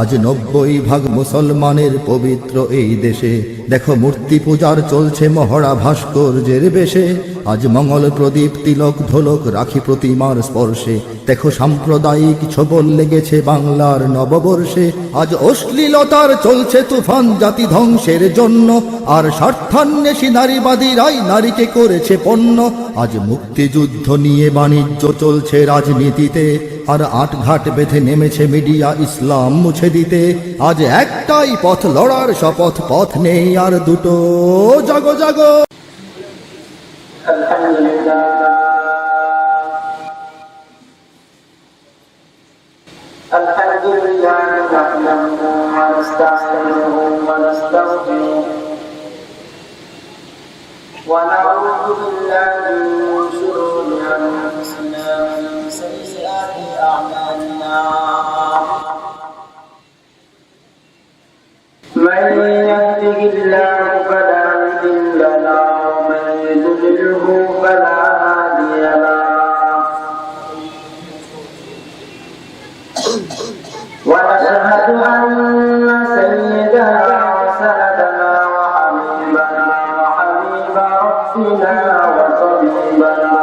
আজ 90% মুসলমানের পবিত্র এই দেশে। দেখো মূর্তি পূজার চলছে মহড়া ভাস্কর্যের বেশে। আজ মঙ্গল প্রদীপ তিলক ঢোলক রাখি প্রতিমার স্পর্শে। দেখো সাম্প্রদায়িক ছবল লেগেছে বাংলার নববর্ষে। আজ অশ্লীলতার চলছে তুফান জাতি ধ্বংসের জন্য, আর স্বার্থান্বেষী নারীবাদীরাই নারীকে করেছে পণ্য। আজ মুক্তিযুদ্ধ নিয়ে বাণিজ্য চলছে রাজনীতিতে, আর আটঘাট বেঁধে নেমেছে মিডিয়া ইসলাম মুছে দিতে। আজ একটাই পথ লড়ার শপথ, পথ নেই আর দুটো। জাগো জাগো। আলহামদুলিল্লাহ আলহামদুলিল্লাহ নাহমাদুহু ওয়া নাস্তাঈনুহু ওয়া নাস্তাগফিরুহ ওয়া নাউযু বিল্লাহি মিন শুরুরি আনফুসিনা ওয়া মিন সাইয়্যাতি আ'মালিনা। মান ইয়াহদিহিল্লাহু ফালা মুদিল্লা লাহু ওয়া মান يضلله فلا هادي له. ونشهد أن سيدنا وسندنا وحبيبنا وحبيب ربنا وطبيبنا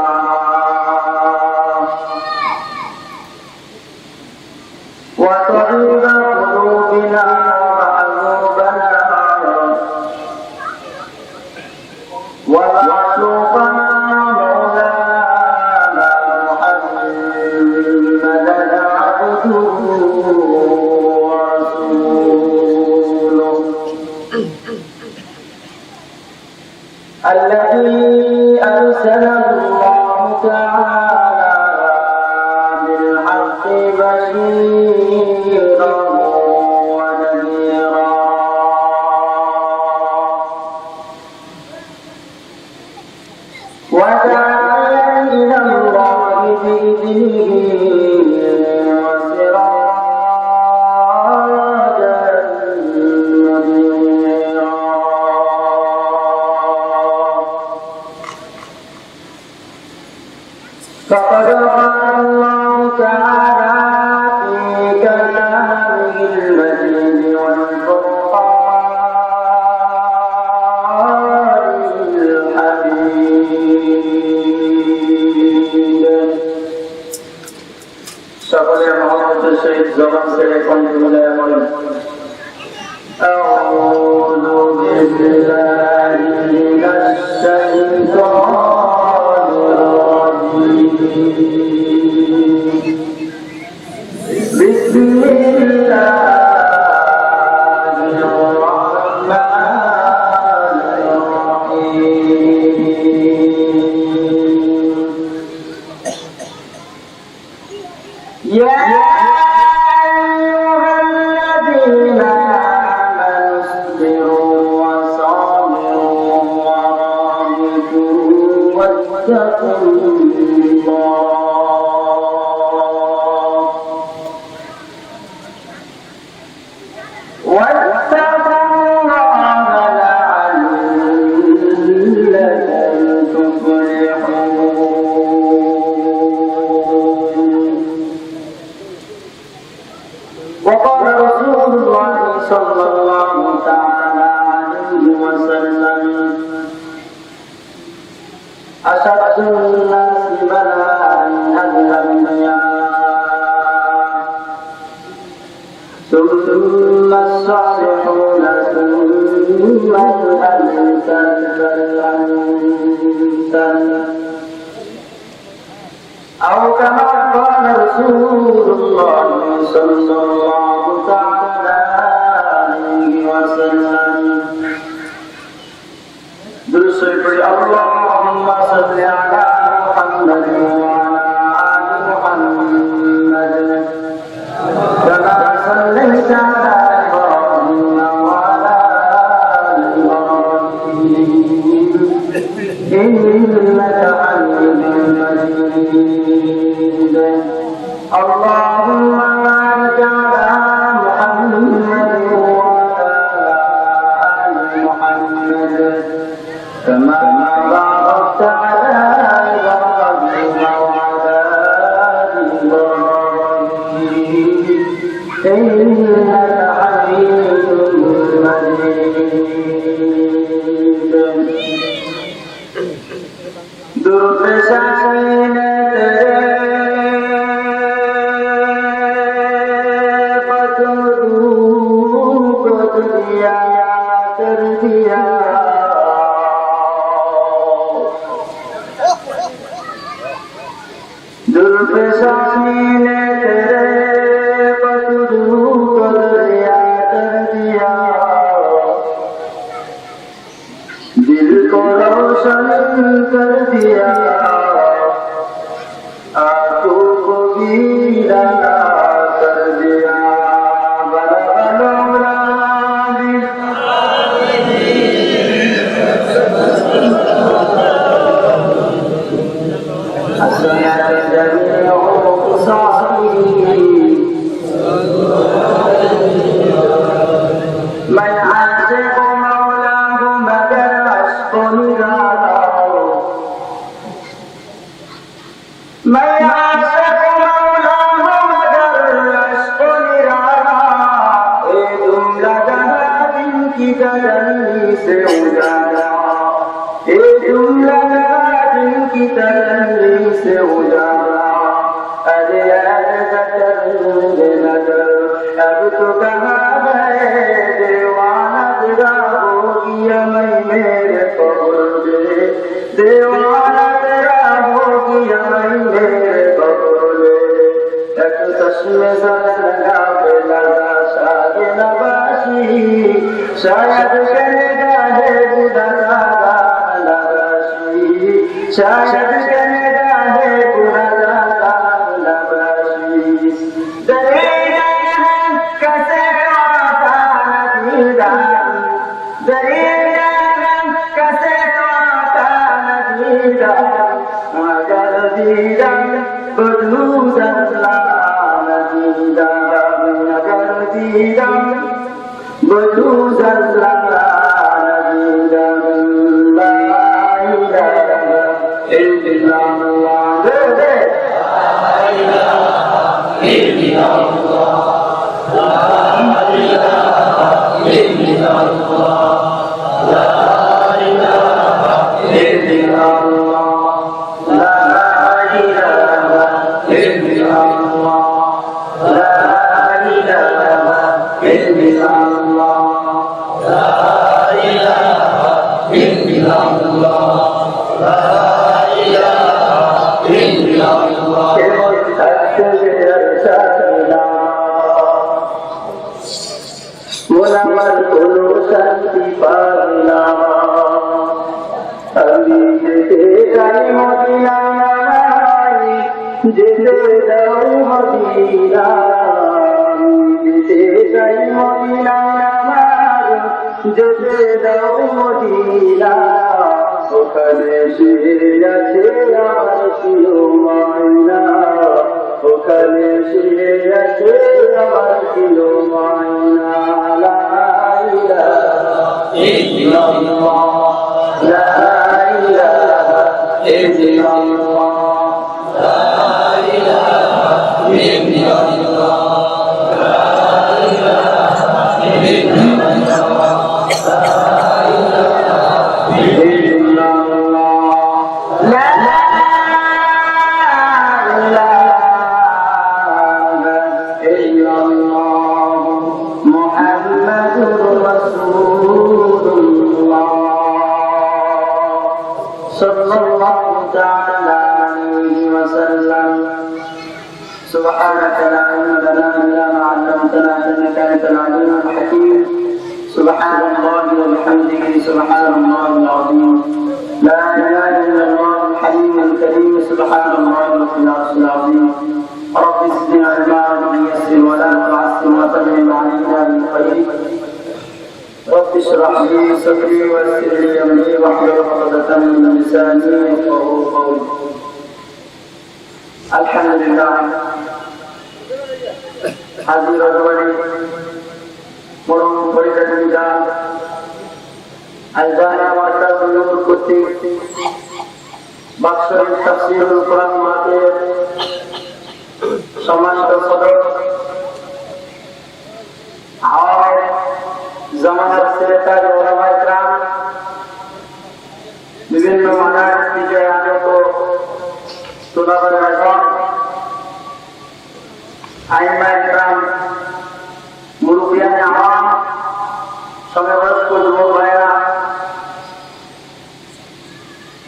وطبيب قلوبنا ومحبوبنا ومعشوقنا مولانا محمدا عبده ورسوله الذي أرسله الله تعالى بالحق بشيرا ونذيرا وداعيا إلى الله بإذنه وسراجا منيرا. فقد قال الله تعالى في كلامه المجيد والفرقان الحميد. সকলের মহব্বতের সহিত জবান ছেড়ে কণ্ঠ মিলাইয়া বলেন আউযু বিল্লাহি মিনাশ শাইতানির রাজীম. বিসমিল্লাহির রাহমানির রাহিম. ইয়া আইয়ুহাল্লাযীনা আমানু ইসবিরু ওয়া সাবিরু ওয়া রাবিতু ওয়াত্তাকুল্লাহ وقال رسول الله صلى الله تعالى عليه وسلم أشد الناس بلاء الأنبياء ثم الصالحون ثم الأمثل فالأمثل أو كما قال رسول الله صلى الله تعالى عليه وسلم. درسوا اللهم صل على محمد وعلى آل محمد كما صليت على إبراهيم وعلى آل إبراهيم إنك حميد مجيد. اللهم بارك على محمد وعلى آل محمد كما باركت على दुर्दशाहीन तेरे पतलू को दिया कर दिया दुर्दशाहीन तेरे पतलू को दिया कर दिया दिल को रोशन कर दिया आंखों को गीला कर दिया बड़ा बनोरा मैं आशिक मौला हूँ मगर अश्क निराला मैं आशिक मौला हूँ मगर अश्क निराला ए जुमला जहाँ दिन की तजल्ली से उजाला ए जुमला जहाँ दिन की तजल्ली से उजाला अरे नजर अब तो कहाँ गए दीवाना तेरा हो गया मैं मेरे कब्र दे दीवाना तेरा हो गया मैं मेरे कब्र दे एक चश्मे से लगा पे लगा शायद नवाशी शायद कनेगा है बुरा नवाशी शायद कनेगा है बुरा नवाशी दरिया कैसे आता नदीदा दरिया कैसे आता नदीदा मगर दीदा बदलू दला नदीदा मगर दीदा बदलू दला नदीदा ला इलाहा इल्लल्लाह ला इलाहा इल्लल्लाह मुनावर कोलो शांति पाना अभी जैसे जाई मदीना जैसे जाऊ मदीना जैसे जाई मदीना जैसे जाऊ मदीना ওখানে সে আছে আমার প্রিয় মায়না ওখানে সে আছে আমার প্রিয় মায়না লা ইলাহা ইল্লাল্লাহ লা ইলাহা ইল্লাল্লাহ লা ইলাহা ইল্লাল্লাহ লা ইলাহা ইল্লাল্লাহ سبحانك لا علم لنا إلا ما علمتنا إنك أنت العليم الحكيم سبحان الله وبحمده سبحان الله العظيم لا إله إلا الله الحليم الكريم سبحان الله رب العرش العظيم رب زدنا علما ويسر ولا تعسر وتمم علينا بالخير رب اشرح لي صدري ويسر لي أمري واحلل عقدة من لساني يفقهوا قولي الحمد لله হাজির রহমানি মরম পরিচালিকা আলজানা মার্কাজুল নূর কর্তৃক বাৎসরিক তাফসীরুল কোরআন মাহফিলের সম্মানিত সদস্য আওয়ামের জামানার সেক্রেটারি ওলামায়ে কেরাম বিভিন্ন মাদারিস থেকে আগত তোলাবার আয়োজন, আইমায়ে কিরাম, মুরব্বিয়ানে আওয়াম, সমবয়স্ক যুবক ভাইয়েরা,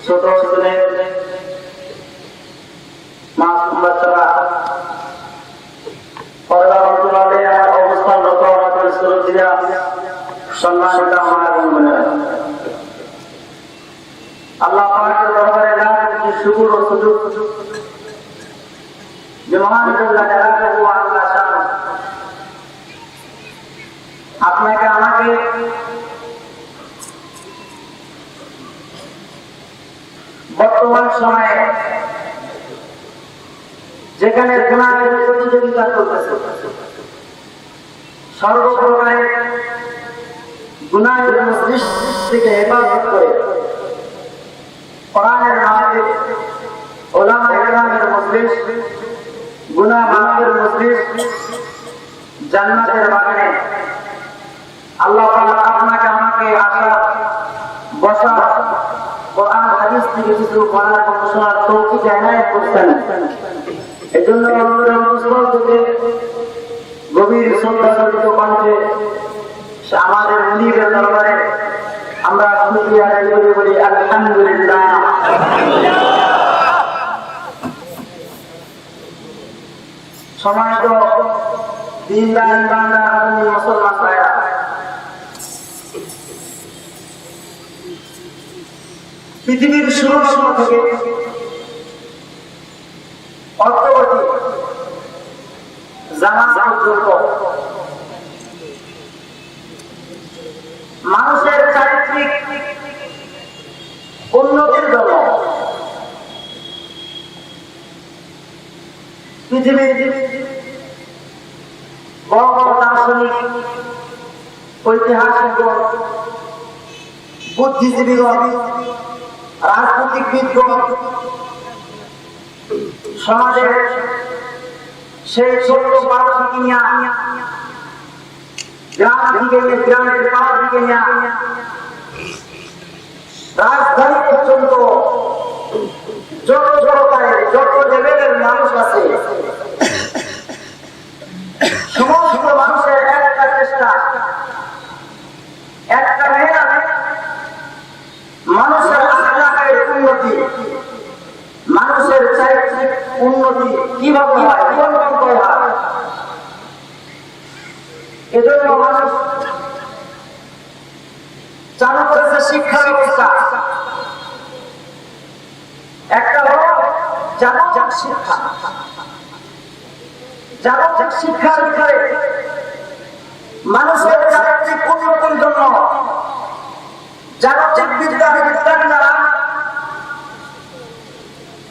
ছোট ছেলে মাসুম বাচ্চারা, পর্দার অন্তরালে আমার অবস্থানরত আমাদের শ্রদ্ধেয়া সম্মানিত আমার বোনেরা, আল্লাহ পাকের দরবারে লাখ শুকর ও সুজুদ যে মহান আল্লাহ জালালুহু ওয়া আলা শান আপনাকে আমাকে বর্তমান সময়ে যেখানে গুনাহের প্রতিযোগিতা চলতেছে, সর্বপ্রকারের গুনাহের মজলিস থেকে হেফাজত করে কোরআনের মাহফিল, উলামায়ে কেরামের মজলিস, গুনাহ মাফের মজলিস, জান্নাতের বাগানে আল্লাহ পাক আপনাকে আমাকে আসা বসা কোরআন হাদিস থেকে কিছু পড়ার শোনার তৌফিক এনায়েত করতেন। এজন্য আমাদের অন্তঃস্থল থেকে গভীর শ্রদ্ধা সহিত কণ্ঠে আমাদের মুনিবের দরবারে আমরা শুকরিয়া আদায় করে বলি আলহামদুলিল্লাহ। সম্মানিত দিনদার ইমানদার মুসলমান ভাইরা, পৃথিবীর শুরু থেকে অদ্যাবধি জামাত পর্যন্ত মানুষের চারিত্রিক উন্নতির জন্য পৃথিবীর বড় বড় দার্শনিক, ঐতিহাসিকগণ, বুদ্ধিজীবীগণ, রাজনীতিবিদগণ সমাজের সেই ছোট্ট মানুষকে নিয়ে গ্রাম থেকে গ্রামের পাড়া থেকে নিয়ে রাজধানী পর্যন্ত যত জড়তায় যত লেভেলের মানুষ আছে, সমস্ত মানুষের একটা চেষ্টা, একটা মেহনত, মানুষের আখলাকের উন্নতি, মানুষের চারিত্রিক উন্নতি কিভাবে হয়, কোন পন্থায় হয়। এজন্য মানুষ চালু করেছে শিক্ষা ব্যবস্থা। একটা হল জাগতিক শিক্ষা। জাগতিক শিক্ষার ভিতরে মানুষের চারিত্রিক উন্নতির জন্য জাগতিক বিদ্যাবিদ্যারা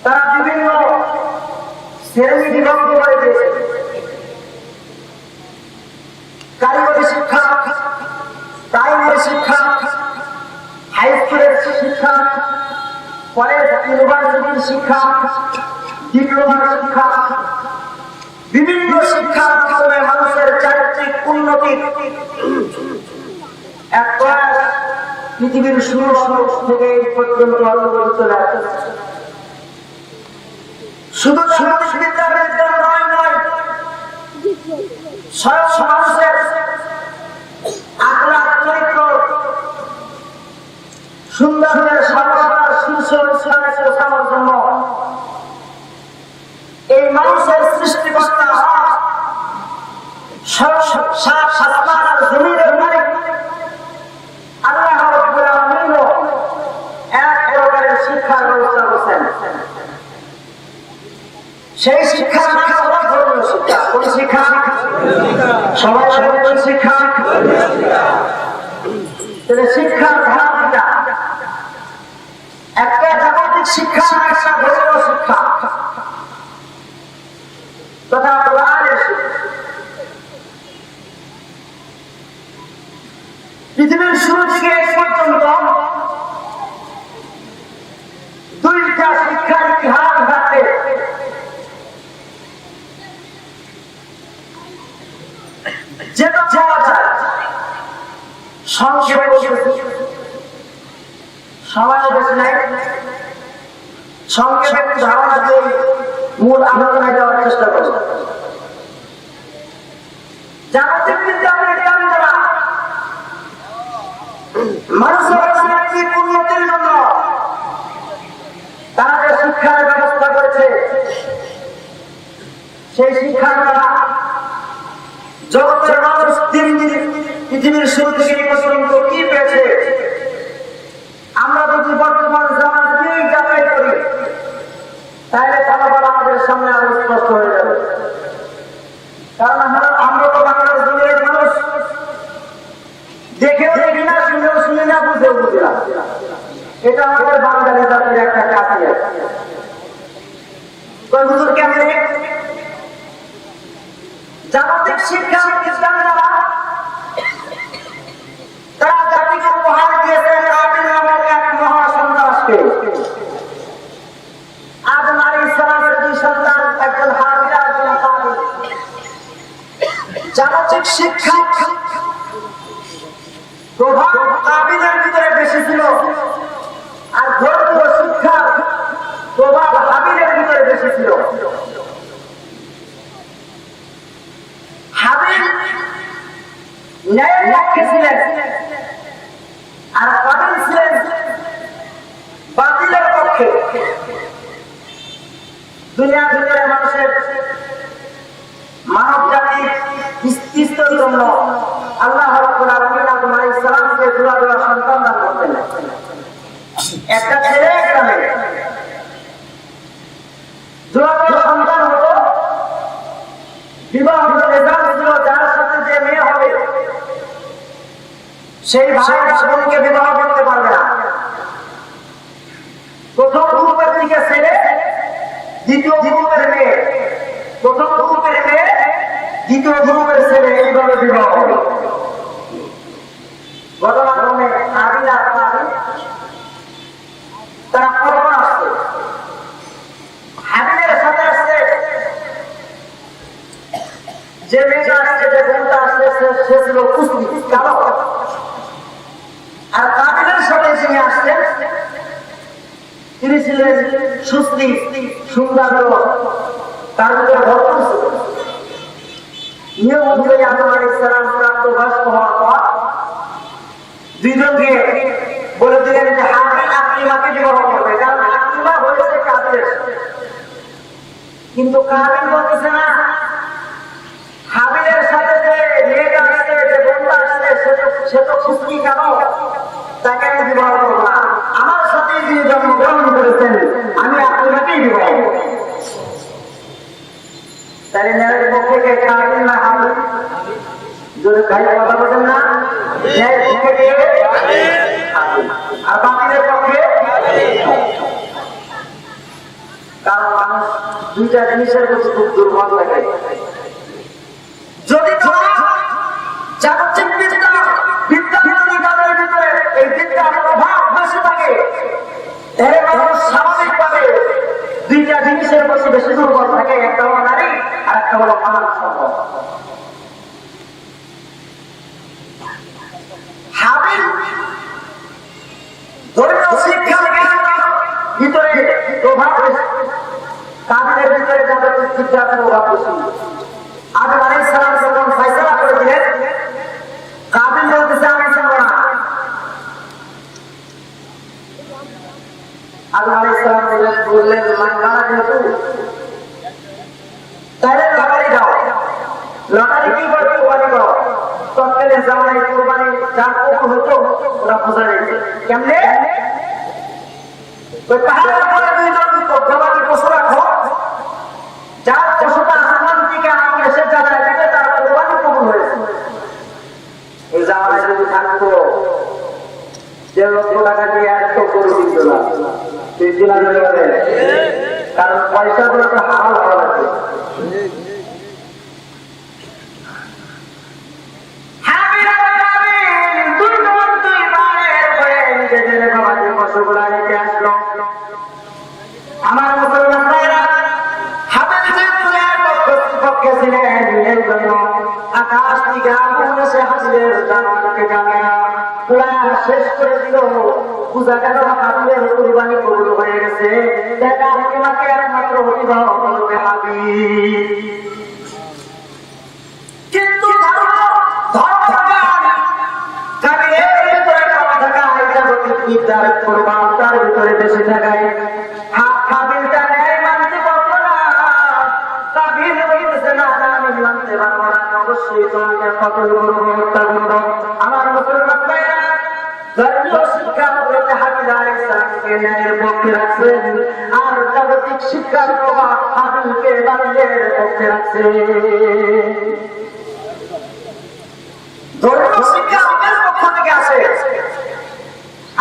তারা বিভিন্ন শ্রেণী বিভক্ত করে দিয়েছে। কারিগরি শিক্ষা, প্রাইমারি শিক্ষা, হাই স্কুলের শিক্ষা, কলেজ ইউনিভার্সিটির শিক্ষা, ডিপ্লোমার শিক্ষা, বিভিন্ন শিক্ষার মাধ্যমে মানুষের চারিত্রিক উন্নতির এক প্রয়াস পৃথিবীর শুরু থেকে এই পর্যন্ত অগ্রগতি চলে আসছে। শুধু বিদ্যাপীঠের জন্য নয়, স্বয়ং মানুষের আখলাক চরিত্র সুন্দরের সর্বদার শীর্ষ স্থানে পৌঁছানোর জন্য এই মানুষের সৃষ্টিকর্তা সাত আসমান আর জমিনের মালিক আল্লাহ রাব্বুল আলামিন এক প্রকারের শিক্ষার ব্যবস্থা করেছেন। সেই শিক্ষার নাম হলো ধর্মীয় শিক্ষা। কোন শিক্ষা? সবাই কোন শিক্ষা? শিক্ষার ধারা একটা জাগতিক শিক্ষা, একটা ধর্মীয় শিক্ষা তথা কোরআনের শিক্ষা। পৃথিবীর শুরু থেকে এক পর্যন্ত দুইটা শিক্ষার ইতিহাস ঘাটে যেটা চাওয়া যায় সংক্ষেপে সবাই বেশি নাই, সংক্ষেপে একটু ধারণা দিয়ে মূল আলোচনায় যাওয়ার চেষ্টা করব। জাগতিক বিজ্ঞানের দ্বারা মানুষের সামাজিক উন্নতির জন্য তারা যে শিক্ষার ব্যবস্থা করেছে, সেই শিক্ষার দ্বারা জগতের মানুষ দিন দিন পৃথিবীর শুরু থেকে এই পর্যন্ত কি পেয়েছে, আমরা যদি বর্তমান সমাজ নিয়েই যাচাই করি তাহলে ফলাফল আমাদের সামনে আরো স্পষ্ট হয়ে যাবে। কারণ আমরা তো বাংলাদেশ দুনিয়ার মানুষ, দেখেও দেখি না, শুনেও শুনি না, বুঝেও বুঝি না। এটা আমাদের বাঙালি জাতির একটা খাসিয়ত। হুজুর কেমনে জাগতিক শিক্ষা বিজ্ঞান দ্বারা তারা জাতিকে উপহার দিয়েছে কাবিল নামক এক মহা সন্ত্রাসকে। আদম আলাইহিস সালামের দুই সন্তান, একজন হাবিল আর একজন কাবিল। জাগতিক শিক্ষা প্রভাব কাবিলের ভিতরে বেশি ছিল, আর ধর্মীয় শিক্ষার প্রভাব হাবিলের ভিতরে বেশি ছিল। হাবিল ন্যায়ের পক্ষে ছিলেন, আর কাবিল ছিলেন বাতিলের পক্ষে। দুনিয়ার ভিতরে মানুষের মানব জাতির সৃষ্টির জন্য আল্লাহ রাব্বুল আলামিন আদম আলাইহিস সালামকে জোড়া জোড়া সন্তান দান করতেন, একটা ছেলে একটা মেয়ে। জোড়া জোড়া সন্তান হতো, বিবাহ রেজাল্ট ছিল, যার সাথে যে মেয়ে হবে সেই ভাই বোনকে বিবাহ করতে পারবে না। প্রথম গ্রুপের দিকে ছেলে, দ্বিতীয় গ্রুপের মেয়ে, প্রথম গ্রুপের মেয়ে, দ্বিতীয় গ্রুপের ছেলে, এইভাবে বিবাহ হবে। ঘটনাক্রমে হাবিল আর কাবিল তারা পরপর আসছে। হাবিলের সাথে আসছে যে মেয়েটা আসছে, যে বোনটা আসছে, সে ছিল কুস্তি কালো। আর কাবিলের সাথে যিনি আসছেন তিনি ছিলেন সুস্থি সুন্দর, তার ভিতরে ভরপুর ছিল। নিয়ম অনুযায়ী আদম আলাইহিস সালাম প্রাপ্তবয়স্ক হওয়ার পর দুইজনকে বলে দিলেন যে হাবিল আকলিমাকে বিবাহ করবে, কারণ আকলিমা হয়েছে কাবিলের সাথে। কিন্তু কাবিল বলতেছে না, হাবিলের সাথে যে মেয়েটা আসছে, যে বোনটা আসছে, সে তো খুশকি কেন, তাকে আমি বিবাহ করবো না। আমার সাথে যিনি জন্মগ্রহণ করেছেন আমি আকলিমাকেই বিবাহ করব। তাই ন্যায়ের পক্ষে কে কাবিল না হাবিল? যদি ভাই কথা বলেন না, ন্যায়ের পক্ষে কে আর বাতিলের পক্ষে? কারণ মানুষ দুইটা জিনিসের প্রতি খুব দুর্বল লাগে। যদি জাগতিক বিদ্যা বিদ্যাবিরোধী তাদের ভিতরে এই বিদ্যার প্রভাব বেশি থাকে, তাহলে মানুষ স্বাভাবিকভাবে দুইটা জিনিসের প্রতি বেশি দুর্বল থাকে, একটা হলো নারী আর একটা হলো মানব সম্পদ। হাবিল ধর্মীয় শিক্ষা ভিতরে প্রভাব বেশি, কাবিলের ভিতরে জাগতিক বিদ্যার প্রভাব বেশি। আদম আলাইহিস সালাম যখন ফয়সালা করে দিলেন, কাবিল বলতেছে আমি শুনবো না। আদম আলাইহিস সালাম বললেন মানগানা যেহেতু তাহলে লটারি দাও। লটারি কি করবে? কোরবানি দাও। তৎকালে জামাই কোরবানি যার কবুল হতো ওরা বোঝা যেত কেমনে? ওই পাহাড়ের উপরে দুইজন গবাদি পশু রাখো, যার পশুটা আসমান থেকে আমাকে এসে জানায় দিবে তার কোরবানি কবুল হয়েছে। এই জামাই যদি থাকতো, 1.5 লক্ষ টাকা দিয়ে একটা গরু কিনত না, কারণ পয়সাগুলো তো হারাল হওয়া লাগবে। আমার মুসলমান ভাইরা, হাবিল পক্ষে ছিলেন, এই জন্য আকাশ থেকে আগুন এসে হাবিলের জানাকে জানা পুরা শেষ করে দিল। পূজা কেন হাবিলের কুরবানি কবুল হয়ে গেছে। দেখা ফাতেমাকে একমাত্র বিবাহ করবে হাবিব। কিন্তু তার প্রভাব তার ভিতরে বেশি থাকায় হাবিলটা ন্যায় মানতে পারবো না। কাবিল বলতেছে না, আমি মানতে পারবো না, অবশ্যই তোমাকে কতল করবো, হত্যা করবো। আমার মুসলমান ভাইরা, ধর্মীয় শিক্ষা বলতে হাবিল আলাইহিস সালামকে ন্যায়ের পক্ষে রাখছেন, আর জাগতিক শিক্ষার প্রভাব হাবিলকে বাতিলের পক্ষে রাখছে। ধর্মীয় শিক্ষা আমাদের পক্ষ থেকে আসে,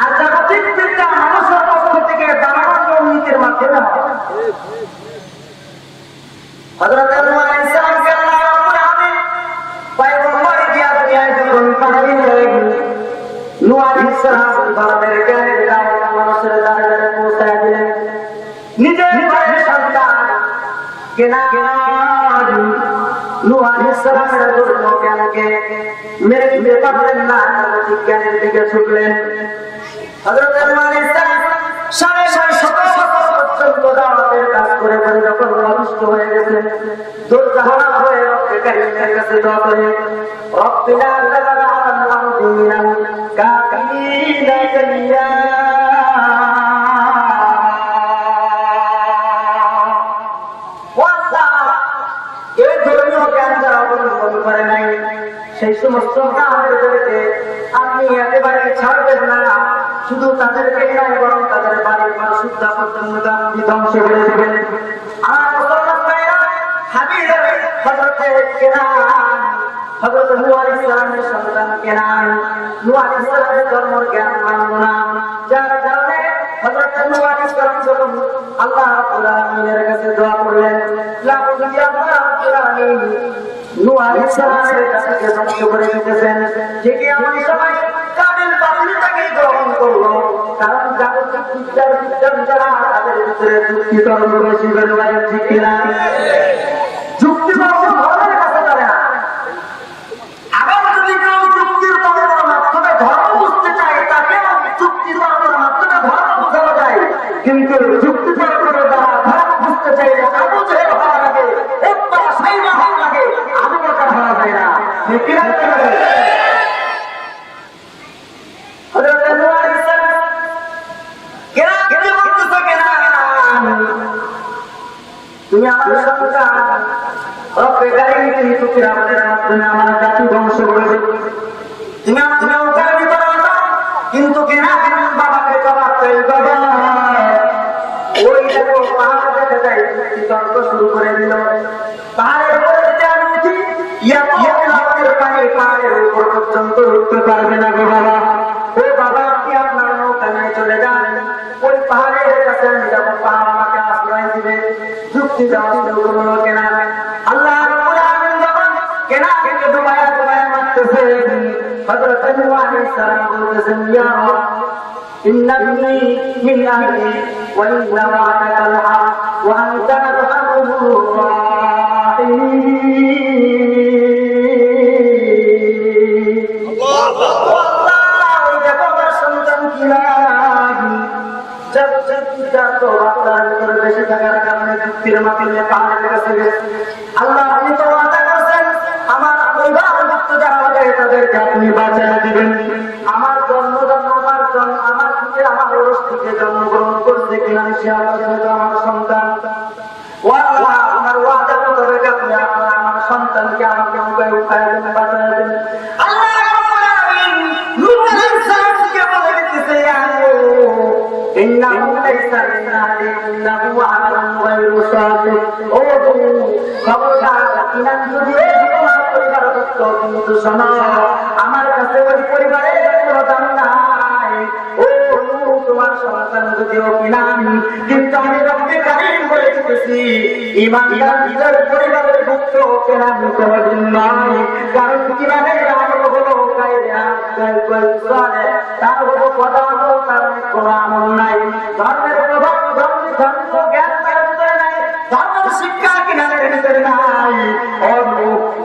আর জাগতিক বিদ্যা মানুষের পক্ষ থেকে দাঁড়ানো নীতির মাধ্যমে হয়। হযরত নূহ আলাইহিস সালামকে আল্লাহ রাব্বুল আলামিন পয়গম্বর দিয়া দুনিয়ায় যখন পাঠালেন, নূহ আলাইহিস সালাম ধর্মের জ্ঞানের দাওয়াত মানুষের দ্বারে দ্বারে পৌঁছায় দিলেন। নিজের ঘরের সন্তান কেনান নূহ আলাইহিস সালামের ধর্মীয় জ্ঞানকে মেরে দিতে পারলেন না, জাগতিক জ্ঞানের দিকে ছুটলেন। হযরত নূহ আলাইহিস সালাম 650 পর্যন্ত দাওয়াতের কাজ করে করে যখন নষ্ট হয়ে গেছে, দুর্জাহান হয়ে রব্বে কারীমের কাছে দোয়া করে, রব্বিনা তাযার আলাল আরদি মিনাল কাফিরিনা দাইয়্যা। এই ধর্মীয় জ্ঞান যারা অবলম্বন করে নাই, সেই সমস্ত কাফেরদেরকে আপনি একেবারে ছাড়বেন না। শুধু তাদেরকে নয়, বরং তাদের বাড়ির মাসুদ্দা পর্যন্ত আপনি ধ্বংস করে দেবেন। আমার মুসলমান ভাইরা, হাবিল হযরত কেনান, হযরত নূহ আলাইহিস সালামের সন্তান কেনান, নূহ আলাইহিস সালামের ধর্মের জ্ঞান মানল না, যার কারণে হযরত নূহ আলাইহিস সালাম যখন আল্লাহ রাব্বুল আলামিনের কাছে দোয়া করলেন, ইয়া রাব্বুল আলামিন, নূহ আলাইহিস সালামের কাছে ধ্বংস করে দিতেছেন, ঠিক এমন সময় কাবিল বাতিলটাকে গ্রহণ করলো। কারণ জাগতিক বিদ্যার বিজ্ঞান যারা তাদের ভিতরে যুক্তি তর্ক বেশি করে লাগে, ঠিক কিনা? যুক্তি তর্ক ধর্মের কাছে চলে না। আবার যদি কেউ যুক্তির তর্কের মাধ্যমে ধর্ম বুঝতে চায়, তাকেও যুক্তি তর্কের মাধ্যমে ধর্ম বোঝানো যায়। কিন্তু যুক্তি তর্কের দ্বারা ধর্ম বুঝতে চাইলে আবু জেহেল হওয়া লাগে, একবার সাইবা হওয়া লাগে, আবু বকর হওয়া যায় না, ঠিক কিনা? তুমি আমার সন্তান, রব্বে কারীম, কিন্তু কিয়ামতের মাধ্যমে আমার জাতি ধ্বংস করে দেবে। তুমি আমার নৌকার ভিতরে আছো, কিন্তু কেনান বাবাকে জবাব দেয়, বাবা ওই দেখো পাহাড় দেখে যায়, যুক্তি তর্ক শুরু করে দিল। পাহাড়ের উপরে যদি আমি উঠি, ইয়াতের পানি পাহাড়ের উপর পর্যন্ত উঠতে পারবে না গো বাবা। ও বাবা, আপনি আপনার নৌকা নিয়ে চলে যান, ওই পাহাড়ের কাছে আমি যাবো, পাহাড় আমাকে আশ্রয় দিবে। যুক্তি দেওয়া শুরু করলো কেনান। আল্লাহ রাব্বুল আলামিন যখন কেনানকে ডুবায়া ডুবায়া মারতেছে, হযরত নূহ আলাইহিস সালাম বলতেছেন, ইয়া রাব, ইন্না ইবনি মিন আহলি ওয়া ইন্না ওয়া'দাকাল হক ওয়া আনতা আরহামুর রাহিম। আল্লাহ, ওই দেখো আমার সন্তান কিনান, বেশি থাকার কারণে যুক্তির মাধ্যমে পাহাড়ের কাছে গেছে। আল্লাহ, আপনি তো ওয়াদা করেছেন আমার পরিবারভুক্ত যারা হবে তাদেরকে আপনি বাঁচায় দিবেন। আমার আমার থেকে আমার ওরস থেকে জন্মগ্রহণ করছে কিনা সে আমার সন্তান। ও আল্লাহ, আমার ওয়াদা করে আপনি আমার সন্তানকে আমাকে উপায় উঠায় দেন, বাঁচায় দেন। আল্লাহ রাব্বুল আলামিন নূহ আলাইহিস সালামকে বলে দিতেছে, ইন্নাহু লাইসা মিন আহলি ইন্নাহু আমালুন গায়রু সালিহ। ও খবরদার, কিনান যদি তোমার পরিবারভুক্ত, কিন্তু শোনো, আমার কাছে ওই পরিবারের কোনো দাম নাই। ও তোমার সন্তান যদিও কিনান, কিন্তু আমি রব্বে কারীম বলে দিতেছি, ঈমানদারদের পরিবারের ভুক্ত কিনান কোনদিন নয়। কারণ কিনানের আমল হলো গায়রে সালিহ, তার হলো কথা হলো তার কোনো আমল নাই। ধর্মের প্রভাব ধর্ম জ্ঞান তার ভিতরে নাই, ধর্মের শিক্ষা কিনানের ভিতরে নাই।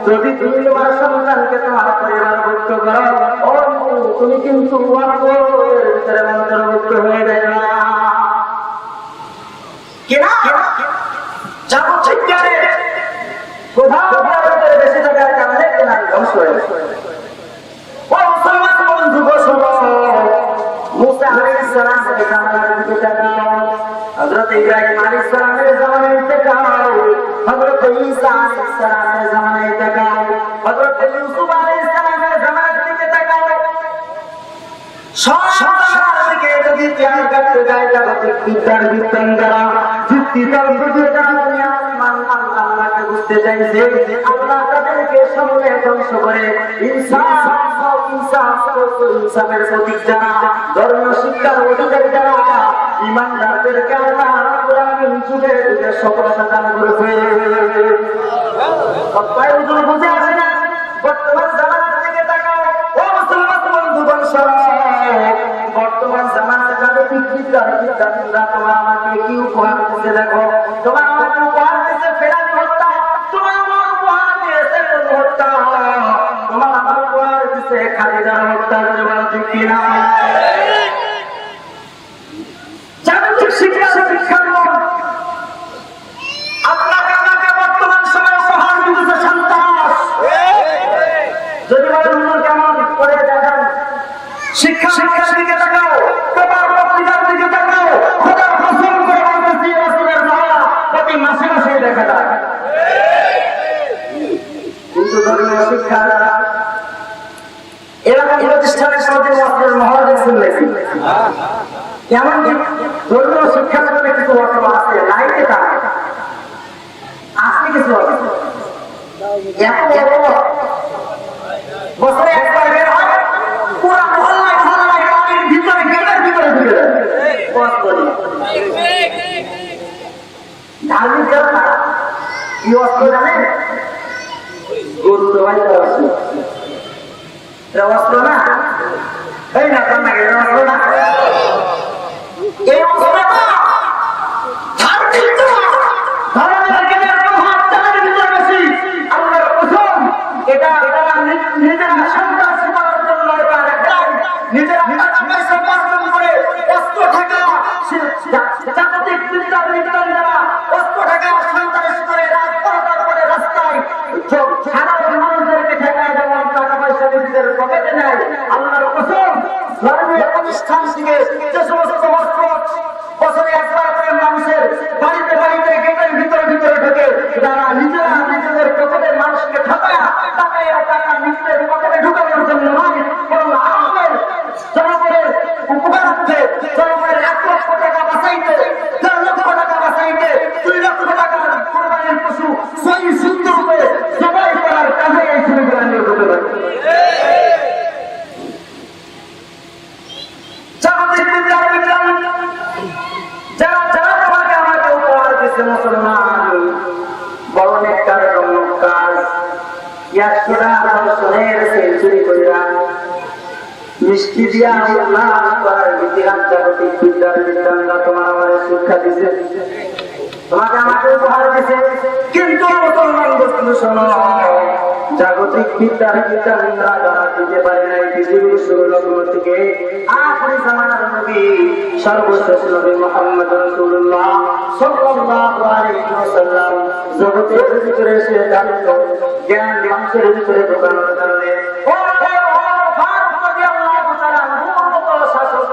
যদি তুমি তোমার সন্তানকে তোমার পরিবার ভুক্ত করো, তুমি কিন্তু ভিতরে অন্তর্ভুক্ত হয়ে যায় না। কিনা জাগতিক জ্ঞানে কোথাও বেশি থাকার কারণে জ্ঞান ধ্বংস হয়ে গেছে। ও মুসলমান বন্ধু গো শোনো, মুসা আলাইহিস সালামের জামানার দিকে তাকাও, হযরত ইব্রাহিম আলাইহিস সালামের জামানায় তাকাও, হযরত ঈসা আলাইহিস সালামের জামানায় তাকাও, হযরত ইউসুফ আলাইহিস সালামের জামানার দিকে তাকাও। সব দিকে যদি খেয়াল করতে যায়, জাগতিক বিদ্যার বিজ্ঞানীরা যুক্তিতর্ক দিয়ে যারা দুনিয়া আসমান আল্লাহকে বুঝতে চাইছে, আল্লাহ তাদেরকে সমূলে ধ্বংস করে ইনসাফের প্রতীক যারা, ধর্মীয় শিক্ষার অধিকারী যারা, ইমানদারদেরকে আল্লাহ রাব্বুল আলামিন যুগে যুগে সফলতা দান করেছে। সবাই হুজুর বুঝে আসে না? বর্তমান জামানার দিকে তাকাও, ও মুসলমান বন্ধুগণ শোনো, বর্তমান জামানার জাগতিক বিজ্ঞানীরা তোমার আমাকে কি উপহার দিতে দেখো। তোমার আমাকে উপহার দিতে ফেরানি হত্যা, তোমার আমার উপহার দিয়েছে হত্যা, তোমার আমার উপহার দিতে খালিদার হত্যা, ঠিক কিনা? জাগতিক শিক্ষার আপনাকে আমাকে বর্তমান সময়ে উপহার দিতেছে সন্ত্রাস। যদি বলেন কেমন করে দেখেন, শিক্ষার দিকে তাকাও, পেপার পত্রিকার দিকে তাকাও, খোদার কসম করে বলতেছি রাসূলের দয়া প্রতি মাসে মাসে দেখা যায়। কিন্তু ধর্মীয় শিক্ষা দ্বারা এরকম প্রতিষ্ঠানের সাথে ওয়াক্ফের মহারাজের শুনলেছি, কেমন ধর্মীয় শিক্ষার জন্য কিছু ওয়াক্ফ আছে, লাইতে তা আসলে কিছু আছে এত বড় বছরে একবার বের হয়, পুরা মহল্লায় মহল্লায় বাড়ির ভিতরে গেটের ভিতরে ঢুকে যায়। ধার্মিক যারা কি অস্ত্র জানেন? গরু জবাই করা অস্ত্র। এটা অস্ত্র না? এই না আপনার নাকি এটা অস্ত্র না? এই অস্ত্রটা ধার্মিক ধর্মের প্রভাব তাদের ভিতরে বেশি। আল্লাহর কসম, এটা নিজের সন্তান করার জন্য নিজের উপার্জন করে অস্ত্র থাকা জাগতিক বিদ্যার বিজ্ঞানীরা অস্ত্র থাকা সন্তানের করে রাজপথ করে রাস্তায় সাধারণ মানুষদেরকে ঠেকায়, যেমন টাকা পয়সা নিজেদের পকেটে নেয়। আল্লাহর কসম, ধর্মীয় প্রতিষ্ঠান থেকে যে সমস্ত অস্ত্র বছরে একবার করে মানুষের বাড়িতে বাড়িতে গেটের ভিতরে ভিতরে ঢুকে, যারা নিজেরা নিজেদের পকেটের মানুষকে ঠকায়, তাকে টাকা নিজেদের পকেটে ঢুকানোর জন্য নয়, বরং আমাদের জনগণের উপকারার্থে, জনগণের 1 লক্ষ টাকা বাঁচাইতে, 1.5 লক্ষ টাকা বাঁচাইতে, 2 লক্ষ টাকার কোরবানির পশু সহি সুন্দর রূপে জবাই করার কাজে এই ছেলেগুলা নিয়োগ হতে পারে। জাগতিক বিদ্যার বিজ্ঞান যারা যারা তোমাকে আমাকে উপহার দিচ্ছে মুসলমান, বড় নেককার কাজ, 100টা দর্শনের সেঞ্চুরি করিয়া মিষ্টি দিয়া উল্লাস করার ইতিহাস জাগতিক বিদ্যার বিজ্ঞানরা তোমার আমাদের শিক্ষা দিছে, তোমাকে আমাকে উপহার দিছে। কিন্তু মুসলমান বস্তু শোনো, জাগতিক বিদ্যার বিজ্ঞানীরা যারা দিতে পারে নাই পৃথিবীর শুরু লগ্ন থেকে আখেরি জামানার নবী সর্বশেষ নবী মুহাম্মদ রাসূলুল্লাহ সাল্লাল্লাহু আলাইহি ওয়াসাল্লাম জগতের ভিতরে এসে দাঁড়ালো, জ্ঞান মানুষের ভিতরে ঢোকানোর কারণে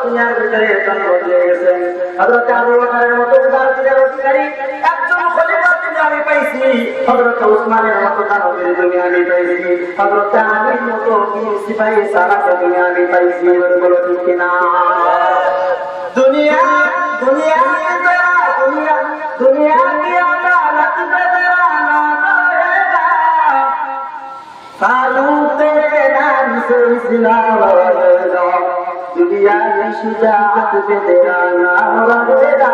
দুনিয়ার ভিতরে জন্ম দিয়ে গেছেন। হযরত আবু বকরের মতো উদারতার অধিকারী একজন খলিফা আমি পাইছি, হযরত উসমানের মতো দানবীর দুনিয়া আমি পাইছি, হযরত আলীর মতো সিপাহী সালাতের দুনিয়া আমি পাইছি। বলো ঠিক কিনা? দুনিয়া দুনিয়া দুনিয়া দুনিয়া কি আদালত में तेरा नाम रहेगा, सालू तेरे नाम से इस्लाम रहेगा, दुनिया की शुजाअत पे तेरा नाम रहेगा,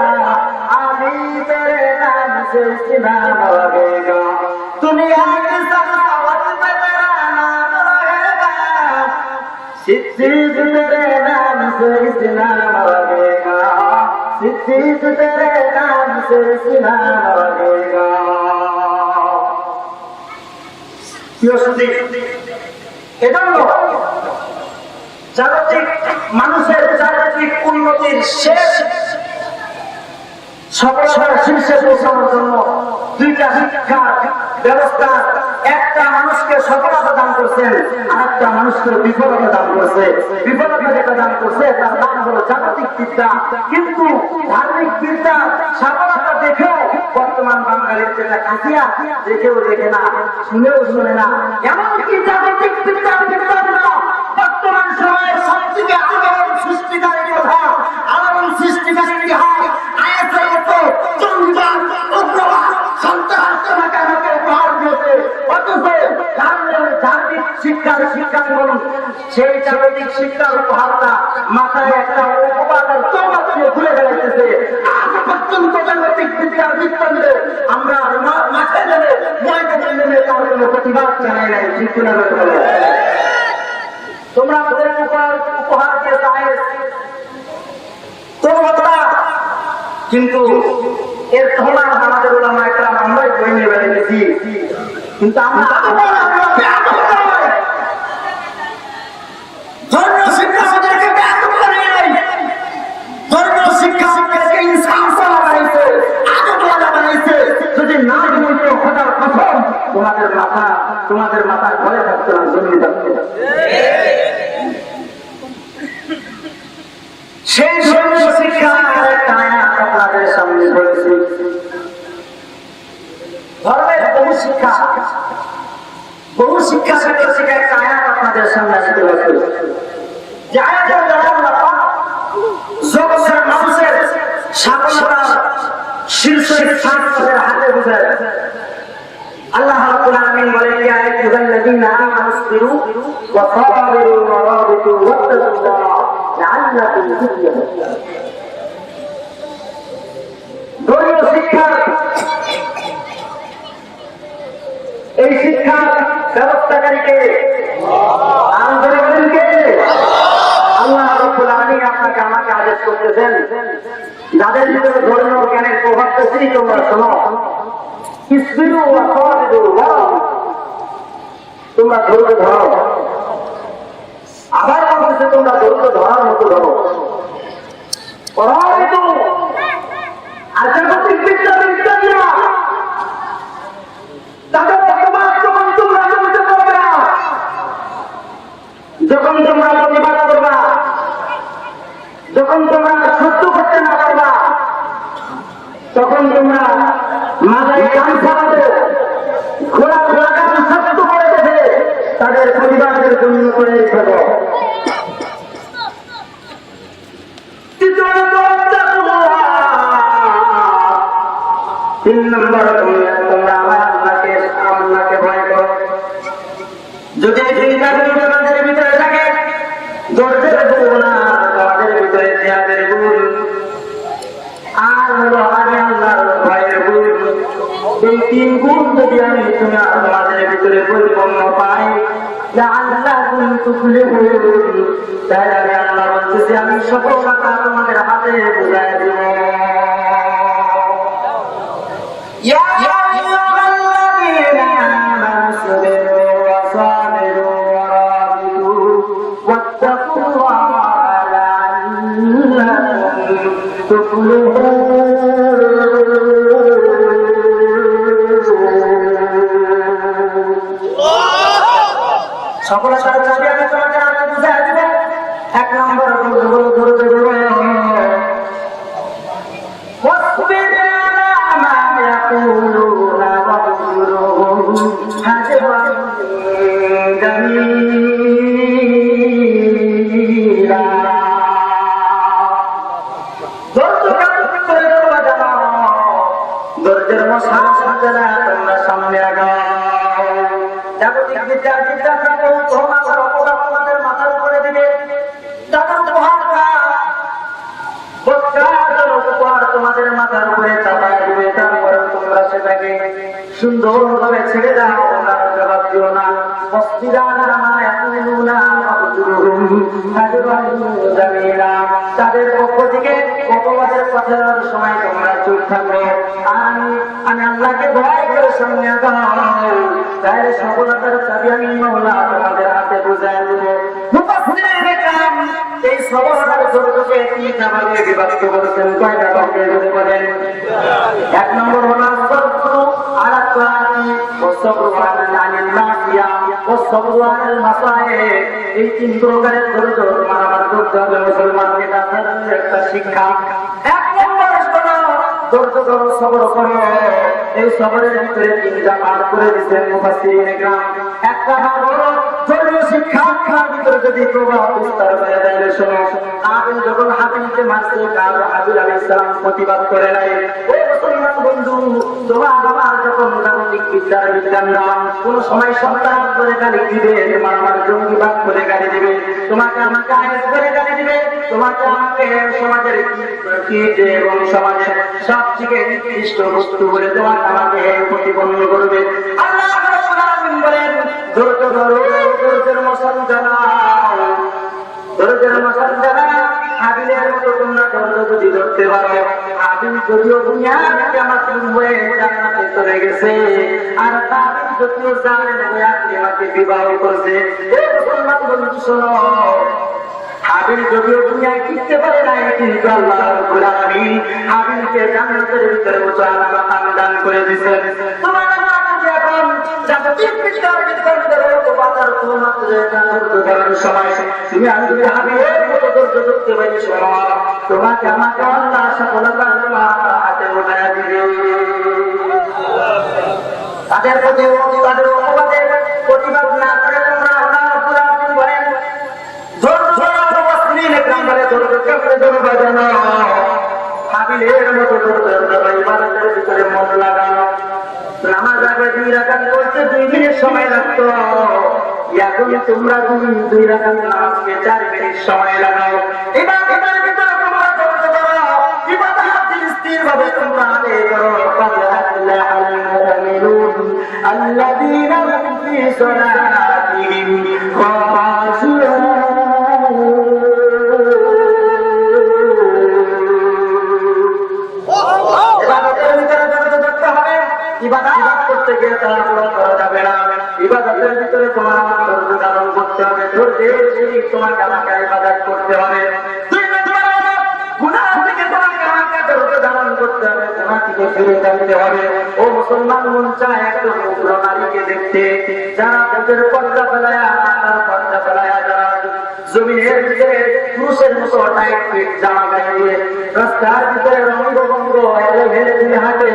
आली तेरे नाम से इस्लाम रहेगा, दुनिया की सखावत पे तेरा नाम रहेगा, सिद्दीक तेरे नाम से इस्लाम रहेगा, सिद्दीक तेरे नाम से इस्लाम रहेगा। क्यों सिद्दीक? এজন্য জাগতিক মানুষের জাগতিক উন্নতির শেষ সফলতার শীর্ষে পৌঁছানোর জন্য দুইটা শিক্ষার ব্যবস্থা, একটা মানুষকে সফলতা দান করছেন, আর একটা মানুষকে বিফলতা দান করছে। বিফলতা যেটা দান করছে তার নাম হলো জাগতিক বিদ্যা। কিন্তু ধার্মিক বিদ্যা সফলতা দেখেও বর্তমান বাঙালির ছেলে কাঁচিয়া দেখেও দেখে না, শুনেও শুনে না। এমনকি জাগতিক বিদ্যার বর্তমান সময়ের সবথেকে আলোড়ন সৃষ্টিকারী কথা, আলোড়ন সৃষ্টিকারী ইতিহাস, আয়াতের মতো জঙ্গিবাদ, উগ্রবাদ, সন্ত্রাসবাদকে আমাকে উপহার দিয়েছে। অথচ ধার্মিক শিক্ষার শিক্ষাঙ্গন সেই জাগতিক শিক্ষার উপহারটা মাথায় একটা উপবাদের চৌকাঠ দিয়ে ঘুরে বেড়াইতেছে। আজ পর্যন্ত জাগতিক বিদ্যার বৃত্তান্তে আমরা মাথায় নেমে ময়দানে নেমে তার কোনো প্রতিবাদ জানাই নাই। ঠিক কিনা বলে তোমরা আমাদের উপহার দিয়ে সায়েন্স তোমরা, কিন্তু এর তুলনায় আমাদের ওলামা একরাম আমরাই করে নিয়ে বেড়েছি। কিন্তু আমরা ধর্মীয় শিক্ষা আমাদেরকে ব্যাপক করে নাই। ধর্মীয় শিক্ষা আমাদেরকে ইনসাফওয়ালা বানাইছে, আদবওয়ালা বানাইছে। যদি না বলতো খোদার কথম, তোমাদের মাথা ঘরে থাকতো না, জমিয়ে থাকতো। সেই ধর্মীয় শিক্ষা আপনাদের সামনে বলেছি। ধর্মের বহু শিক্ষা শিক্ষার একটা আয়াত আপনাদের সামনে আসতে পারছে, যে আয়াতের দ্বারা আমরা জগতের মানুষের স্বাধীনতার শীর্ষ স্থান তাদের হাতে বুঝায়। আল্লাহ রাব্বুল আলামিন বলেন, ইয়া আইয়ুহাল্লাযীনা আমানু ইসবিরু ওয়া সাবিরু ওয়া রাবিতু ওয়াত্তাকুল্লাহ লাআল্লাকুম তুফলিহুন। ধর্মীয় শিক্ষা, এই শিক্ষার ব্যবস্থাকারীকে আন্দোলনকে আল্লাহ রাব্বুল আলামিন আপনাকে আমাকে আদেশ করতেছেন, যাদের ভিতরে ধর্মীয় জ্ঞানের প্রভাব বেশি তোমরা শোনো। ইসবিরু ওয়া সাবিরু ওয়া তোমরা ধৈর্য ধরো। আবার বলতেছে তোমরা ধৈর্য ধরার মতো ধরো। পরাবিতু আর জাগতিক বিদ্যাবিজ্ঞানীরা তাদের প্রতিবাদ যখন তোমরা করতে পারবে না, যখন তোমরা প্রতিবাদ করবা, যখন তোমরা সহ্য করতে না পারবা, তখন তোমরা মাথায় কান ছাড়াবে, ঘোড়া কান শক্ত করে দেবে, তাদের প্রতিবাদের জন্য করে ফেলো। তিন নম্বর, তোমরা আমার আল্লাহকে ভয় করো। যদি তোমাদের ভিতরে থাকে ধৈর্যের গুণ, তোমাদের ভিতরে ত্যাগের গুণ, আর হলো আমি আল্লাহর ভয়ের গুণ, এই তিন গুণ যদি আমি তোমাদের ভিতরে পরিপূর্ণ পাই, লাআল্লাকুম তুফলিহুন, তাই আমি আল্লাহ বলতেছি আমি সফলতা তোমাদের হাতে বুঝাই দেব। ইয়া আইয়ুহাল্লাযীনা আমানু ইসবিরু ওয়া সাবিরু ওয়া রাবিতু ওয়াত্তাকুল্লাহা লাআল্লাকুম তুফলিহুন। সফলতার চাবি আমি তোমাকে আগে বুঝাই দেব। এক নম্বর ধরতে দেব, তোমরা সামনে আগাও। জাগতিক বিদ্যার তোমাদের মাথার উপরে দিবে, তোমাদের মাথার উপরে চাপায় দিবে, তারপরে তোমরা সেটাকে সুন্দরভাবে ছেড়ে দাও, জবাব দিও না। তাদের পক্ষ থেকে অপবাদের কথার সময় তোমরা চুপ থাকবে। আমি আল্লাহকে ভয় করে সামনে আগাও, তাহলে সফলতার চাবি আমি মাওলা তোমাদের হাতে বুঝাই দেব। এই সবরটার ধৈর্যকে তিনটা ভাগে বিভক্ত করেছেন। কয়টা ভাগে যদি বলেন? এক নম্বর হলো সবর আলা তাআতি ওয়া সবর আনিল মাসিয়া ওয়া সবর আলাল মাসায়েব। এই তিন প্রকারের ধৈর্য আমার করতে হবে মুসলমানকে। তার একটা শিক্ষা। এক নম্বর হলো ধৈর্য ধরো, সবর করো। এই সবরের ভিতরে তিনটা ভাগ করে দিয়েছেন মুফাসসিরিনে কেরাম। একটা ভাগ হলো ধর্মীয় শিক্ষার ভিতরে যদি প্রভাব বিস্তার করে তাহলে শোনো, আবিল যখন হাবিলকে মারছে, হাবিল আলাইহিস সালাম প্রতিবাদ করে নাই। ও মুসলমান বন্ধু, তোমার আমার যখন রাজনৈতিক বিদ্যার বিজ্ঞান না কোন সময় সন্তান করে গালি দিবে, তোমার আমার জঙ্গিবাদ করে গালি দিবে, তোমাকে আমাকে আইএস করে গালি দিবে, তোমাকে আমাকে সমাজের কীট এবং সমাজের সবথেকে নিকৃষ্ট বস্তু বলে তোমাকে আমাকে প্রতিপন্ন করবে। আল্লাহ রাব্বুল আলামিন বলেন, ধৈর্য ধরো, ধৈর্যের মশাল জ্বালাও, ধৈর্যের মশাল জ্বালাও। হাবিলের মতো তোমরা ধৈর্য যদি ধরতে পারো, হাবিল যদিও দুনিয়া থেকে আমার হয়ে জান্নাতে চলে গেছে, আর হাবিল যদিও জানেন হয়ে আমাকে বিবাহ করছে। এই মুসলমান বন্ধু শোনো, হাবিল যদিও দুনিয়ায় টিকতে পারে নাই, কিন্তু আল্লাহ রাব্বুল আলামিন হাবিলকে জান্নাতের ভিতরে উঁচা মাকাম দান করে দিয়েছেন। তোমার জাগতিক বিদ্যার বিজ্ঞান করো, বাজার তোমার সময় তুমি আমি যদি হাবিলের মতো ধৈর্য ধরতে পারি, শোনো, তোমাকে আমাকে আল্লাহ সফলতা হাতে উঠায় দিবে। তাদের প্রতি তাদের অপবাদের প্রতিবাদ না করে তোমরা আল্লাহ রাব্বুল আলামিন বলেন, হাবিলের মতো ইবাদতের ভিতরে মন লাগানো। নামাজ আগে 2 রাকাত করতে 2 মিনিট সময় লাগতো, এখন তোমরা 2 রাকাত নামাজকে 4 মিনিট সময় লাগাও। ইবাদতের ভিতরে তোমরা ধৈর্য ধরো, ইবাদত স্থিরভাবে তোমরা আদায় করো। আল্লাযীনা হুম ফী সালাতিহিম খাশিউন। ইবাদত করতে গিয়ে তাড়াহুড়ো করা যাবে না। ইবাদতের ভিতরে তোমার ধৈর্য ধারণ করতে হবে, ধৈর্যের সহিত তোমাকে আমাকে ইবাদত করতে হবে। গুনাহ থেকে তোমাকে আমাকে ধৈর্য ধারণ করতে হবে, গুনাহ থেকে ফিরে যেতে হবে। ও মুসলমান, মন চায় একটা উগ্র নারীকে দেখতে, যারা তাদের পর্দা ফেলায়া যারা জমিনের ভিতরে পুরুষের মতো টাইট ফিট জামা গায়ে দিয়ে রাস্তার ভিতরে রঙ্গভঙ্গ হেলে দিলে হাঁটে।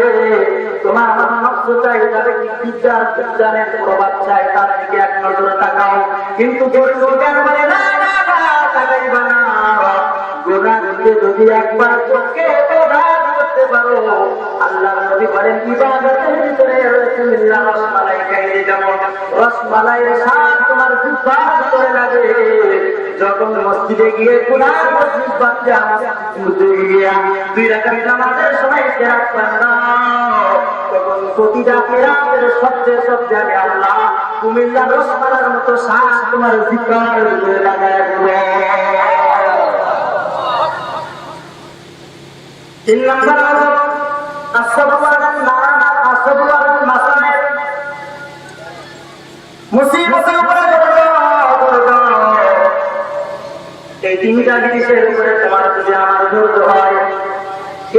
তোমার আমার নষ্ট চাই তাদের বিজ্ঞানের কোনো বাচ্চায় তার দিকে এক নজরে তাকাও, কিন্তু জ্ঞান বলে না, তাকাইবা না। গোনা দিকে যদি একবার চোখকে করতে পারো, আল্লাহ নবী বলেন, ইবাদতের ভিতরে রাসূলুল্লাহ রসমালাই খাইয়ে যেমন রসমালাইয়ের স্বাদ তোমার জিহ্বার ভিতরে লাগে, যখন মসজিদে গিয়ে গুনার মসজিদ বাচ্চা গিয়া 2 রাকাত নামাজের সময় কেরাত পাড়া, তখন প্রতিটা কেরাতের শব্দে আমি আল্লাহ কুমিল্লার রসমালার মতো শ্বাস তোমার জিহ্বার ভিতরে লাগায় দেব। 3 নম্বর হলো আসসাবরু আলাল মাসায়েব। মুসিবতের উপরে এই 3টা জিনিসের উপরে তোমার যদি আমার ধৈর্য হয়,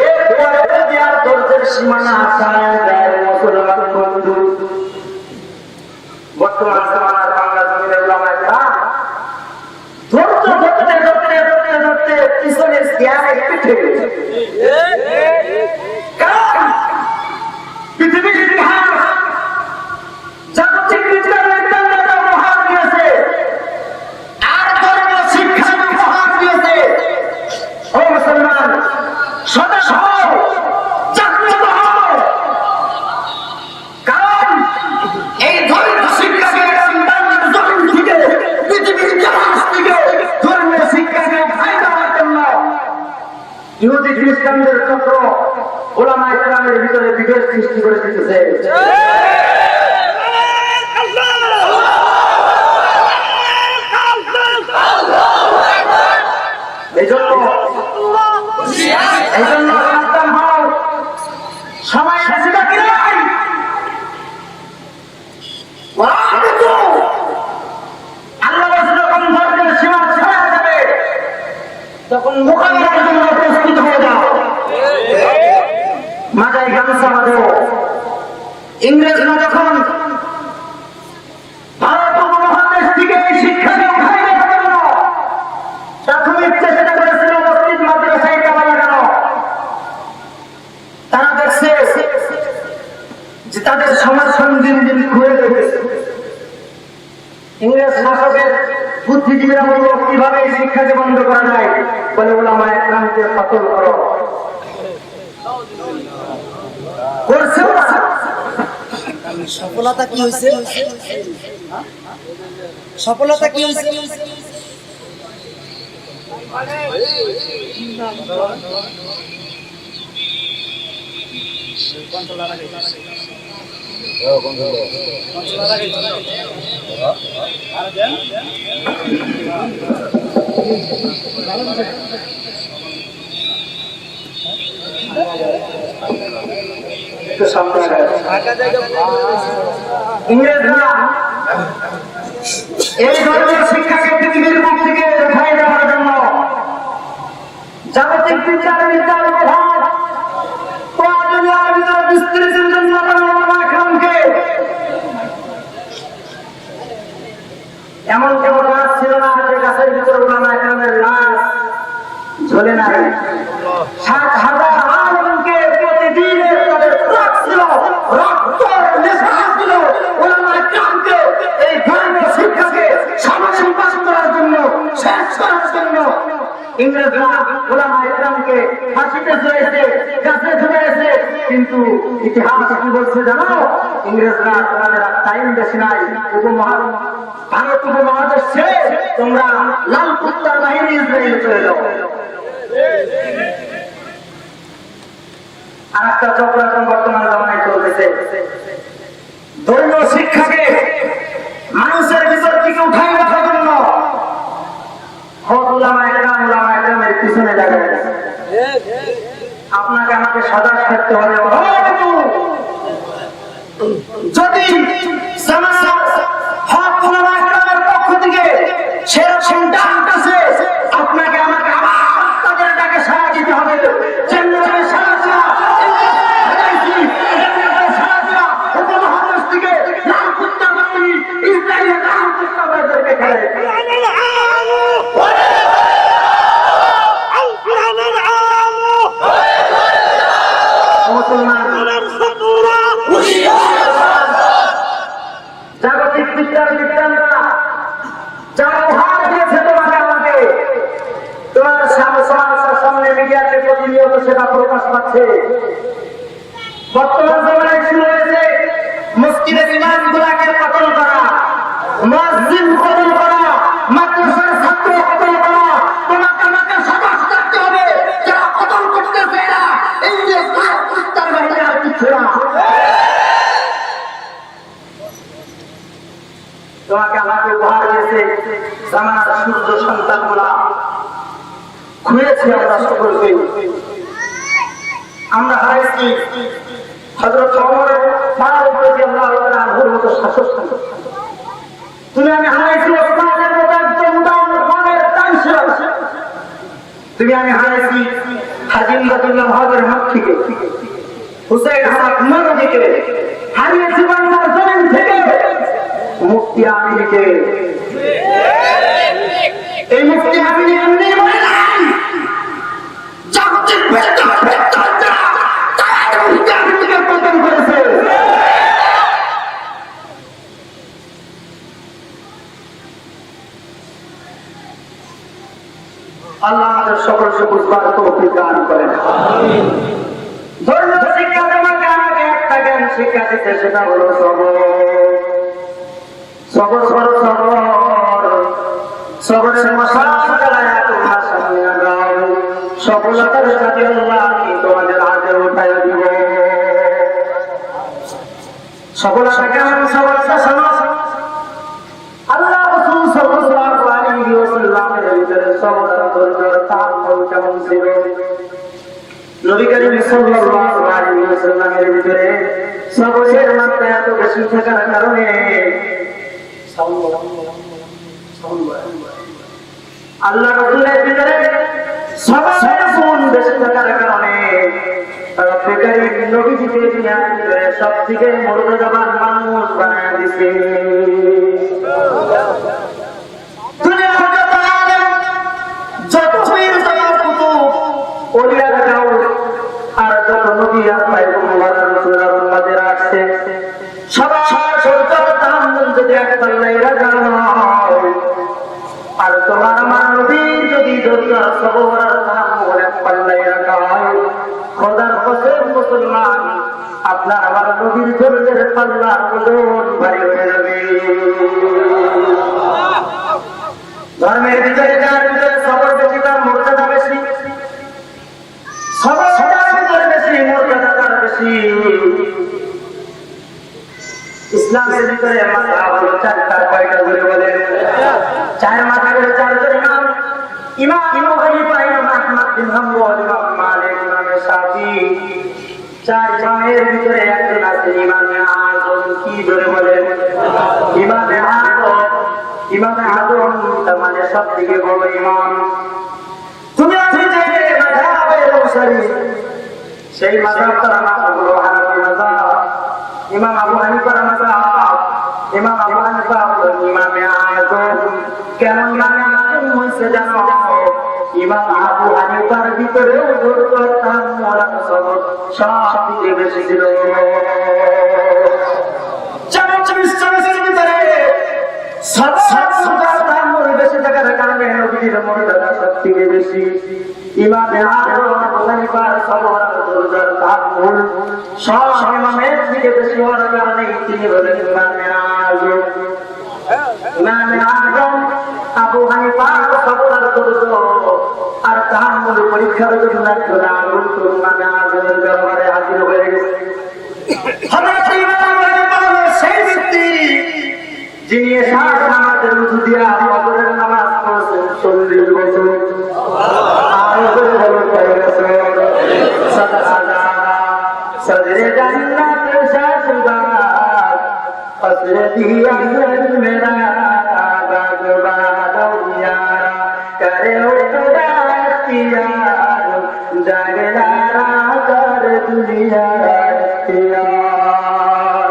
এরপরে যদি আর ধৈর্যের সীমানা ছাড়ায় যায়, মুসলমান বন্ধু, বর্তমান জমানার বাংলা জমিনের উলামায়ে কেরাম ধৈর্য ধরতে ধরতে ধরতে ধরতে পিছনে জ্ঞানে পিঠে গেছে। কারণ পৃথিবীর ইতিহাস জাগতিক বিজ্ঞানের উপহার দিয়েছে, আর ধর্মীয় শিক্ষার উপহার দিয়েছে। ও মুসলমান, সদস্য হও, জাগ্রত হও, কারণ এই ধর্মীয় শিক্ষাকে বাংলার জমিন থেকে পৃথিবীর ইতিহাস থেকে ধর্মীয় শিক্ষাকে ফায়দা দেওয়ার জন্য ইহুদি খ্রিস্টানদের চক্র ওলামায়ে কেরামের ভিতরে বিভেদ সৃষ্টি করে দিতেছে। এই জন্য সাবধান হও, সময় আছে বাকি নাই। আল্লাহ যখন ধৈর্যের সীমা ছেড়ে যাবে, ইংরেজরা যখন ভারত উপমহাদেশ থেকে এই শিক্ষাকে উঠাই দেওয়ার জন্য প্রাথমিক চেষ্টা করেছিল মসজিদ মাদ্রাসায় কাবা লাগানো, তারা দেখছে যে তাদের সমাজ দিন দিন ঘুরে গেছে। ইংরেজ শাসকের বুদ্ধিজীবীরা বলল কিভাবে এই শিক্ষাকে বন্ধ করা যায়, বলে উলামায়ে কেরামকে কতল করো। করছেও না। সফলতা কি হয়েছে? সফলতা কি হয়েছে? ইংরেজরা এই ধরনের শিক্ষাকে পৃথিবীর বুক থেকে উঠাই দেওয়ার জন্য জাগতিক বিচার বিচার প্রভাব দুনিয়ার ভিতরে বিস্তৃতির জন্য উলামায়ে কেরামকে এমন কোন গাছ ছিল না যে গাছের ভিতরে উলামায়ে কেরামের লাশ ঝোলে না। 60,000 আলেমকে প্রতিদিন তাদের ত্যাগ ছিল, রক্তের নেশা ছিল। উলামায়ে কেরামকে এই ধর্মীয় শিক্ষাকে সমাজ করার জন্য, শেষ করার জন্য ইংরেজরা উলামায়ে কেরামকে ফাঁসিতে ঝুলাইছে, গাছে ঝুলাইছে। কিন্তু ইতিহাস কি বলছে জানো? ইংরেজরা তোমাদের টাইম বেশি নাই, ভারত উপমহাদেশ ছেড়ে তোমরা লাল কুত্তার বাহিনী ইসরায়েলে চলে যাও। আর একটা চক্রাচরণ বর্তমান জামানায় চলতেছে, ধর্মীয় শিক্ষাকে মানুষের ভিতর থেকে উঠাই রাখার জন্য উলামায়ে কেরামের পিছনে লাগে। আপনাকে আমাকে সজাগ থাকতে হবে। যদি হক উলামায়ে কেরামের পক্ষ থেকে সেরকম ডাক আছে, আপনাকে আমাকে আবার তাদের ডাকে সাড়া দিতে হবে। যেমনি সাড়া দেওয়া উপমহাদেশ থেকে লাল কুত্তা বাহিনী ইসরায়েলের লাল কুত্তা বাহিনীকে খেলে। জাগতিক বিজ্ঞানরা যারা উপহার দিয়েছে তোমাকে আমাকে, তোমার সামনে মিডিয়াতে প্রতিনিয়ত সেটা প্রকাশ পাচ্ছে। বর্তমান জমানায় শুরু হয়েছে মসজিদের ইমামগুলাকে কতল করা, মসজিদ কতল করা, মাদ্রাসার ছাত্র কতল করা। তোমাকে আমাকে সজাগ থাকতে হবে, যারা কতল করতেছে এরা ইংরেজ কুত্তার বাহিনী আর কিছু না। তোমাকে আমাকে উপহার দিয়েছে জামানার সূর্য সন্তানগুলা, খুঁয়েছি আমরা সকলকে। আমরা হারাইছি হযরত ওমর ফারুক রাদিয়াল্লাহু আনহুর মতো শাসক। তুমি আমি হারাইছি ওসমানের মতো একজন দাওয়াতের তানসির। তুমি আমি হারাইছি হাজী ইমদাদুল্লাহ হকের হাত থেকে, হুসাইন আহমদ নদীকে হারিয়েছি বাংলার জমিন থেকে, মুফতি আমিনকে। এই মুফতি আমিন এমনি বলে নাই, জাগতিক পতন করেছে। আল্লাহ আমাদের সকলকে বুঝবার তৌফিক দান করেন। ধর্মীয় শিক্ষা তোমাকে আমাকে একটা জ্ঞান শিক্ষা দিতে, সেটা হলো সবর। সবর করো সবর, সবরের মশাল জ্বালায়া তোমার সামনে আগাও, সফলতার সাথে আল্লাহ আমি তোমাদের হাতে উঠাই দিব। সফলতা কেমন? সফলতা শোনো, আল্লাহ রাসূল সাল্লাল্লাহু আলাইহি ওয়াসাল্লামের ভিতরে সবর আর ধৈর্যের তাকওয়া কেমন ছিল। নবী করিম সাল্লাল্লাহু আলাইহি ওয়াসাল্লামের ভিতরে সবরের মাত্রা এত বেশি থাকার কারণে আল্লাহ রাসূলের ভিতরে সবরের গুণ বেশি থাকার কারণে নবীজিকে সব থেকে মর্যাদাবান মানুষ বানায় দিছে। আর যত নবী আর পয়গম্বর আসছে সবার সরকার দাম যদি এক পাল্লাই রাখা হয়, আর তোমার আমার নবীর যদি দরকার সবর আর দাম এক পাল্লাই রাখা হয়, খোদার কসম মুসলমান আপনার আমার নবীর দরদের পাল্লা ওজন ভারী হয়ে যাবে। ধর্মের ভিতরে যার ভিতরে সবর বেশি তার মর্যাদা বেশি, সবার ভিতরে বেশি মর্যাদা তার বেশি। ইসলামের ভিতরে মাথা হলো চারটা, কয়টা ধরে বলেন? চার মাথা করে চারজন ইমাম, ইমাম ইমাম হানিফা, ইমাম আহমদ বিন হাম্বল, ইমাম মালিক, ইমাম শাফি। চার ইমামের ভিতরে একজন আছে ইমামে আযম। কি ধরে বলেন? ইমামে আযম। ইমামে আযম তার মানে সবথেকে বড় ইমাম। তুমি আছি যে মাযহাবে অনুসারী, সেই মাযহাবটার নাম হলো হানাফি মাযহাব। ইমাম আবু হানিফার মাযহাব, ইমাম আবু হানিফা হলেন ইমামে আযম। কেন ইমামে আযম হইছে জানো? ইমাম আবু হানিফার ভিতরে তার মৌলানা সবর সবথেকে বেশি ছিল। বেশি থাকার কারণে নবীর মর্যাদা সবথেকে বেশি। ইমামে আযম আবু হানিফার সবর তার সব ইমামের থেকে বেশি হওয়ার কারণে তিনি হলেন ইমামে আযম। ইমামে আযম আবু হানিফার সবর আর তার মূল পরীক্ষার জন্য একজন আগুন ইমামে আযমের দরবারে হাজির হয়ে গেছে। সেই ব্যক্তি যিনি সাত নামাজের উজু দিয়া ফজরের নামাজ পড়ছেন 40 বছর। সদরে জান্নাত শাহবাগ ফজরে দিয়া মেরা বাগবাদ ইয়ারা করে উতরাতিয়ার জাগলারা কর দুনিয়া ইয়ার।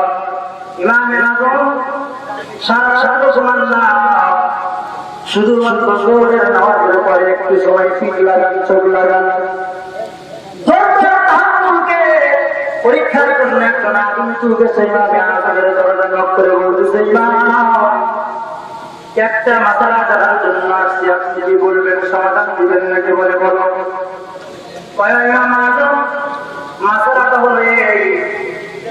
ইমামে আযম সারা সুবহানাল্লাহ শুধুমাত্র জোহরের নামাজের পরে একটু সময় ঠিক লাগান, চোখ লাগান। পরীক্ষার জন্য একজন আগুন চুকেছে ইমামে আযমের দরজা নক করে বলতেছে, ইমাম একটা মাসালা জানার জন্য আসছি, আপনি কি বলবেন? সমাধান দিবেন নাকি? বলে বলো। ইমাম আযম মাসালাটা হলো এই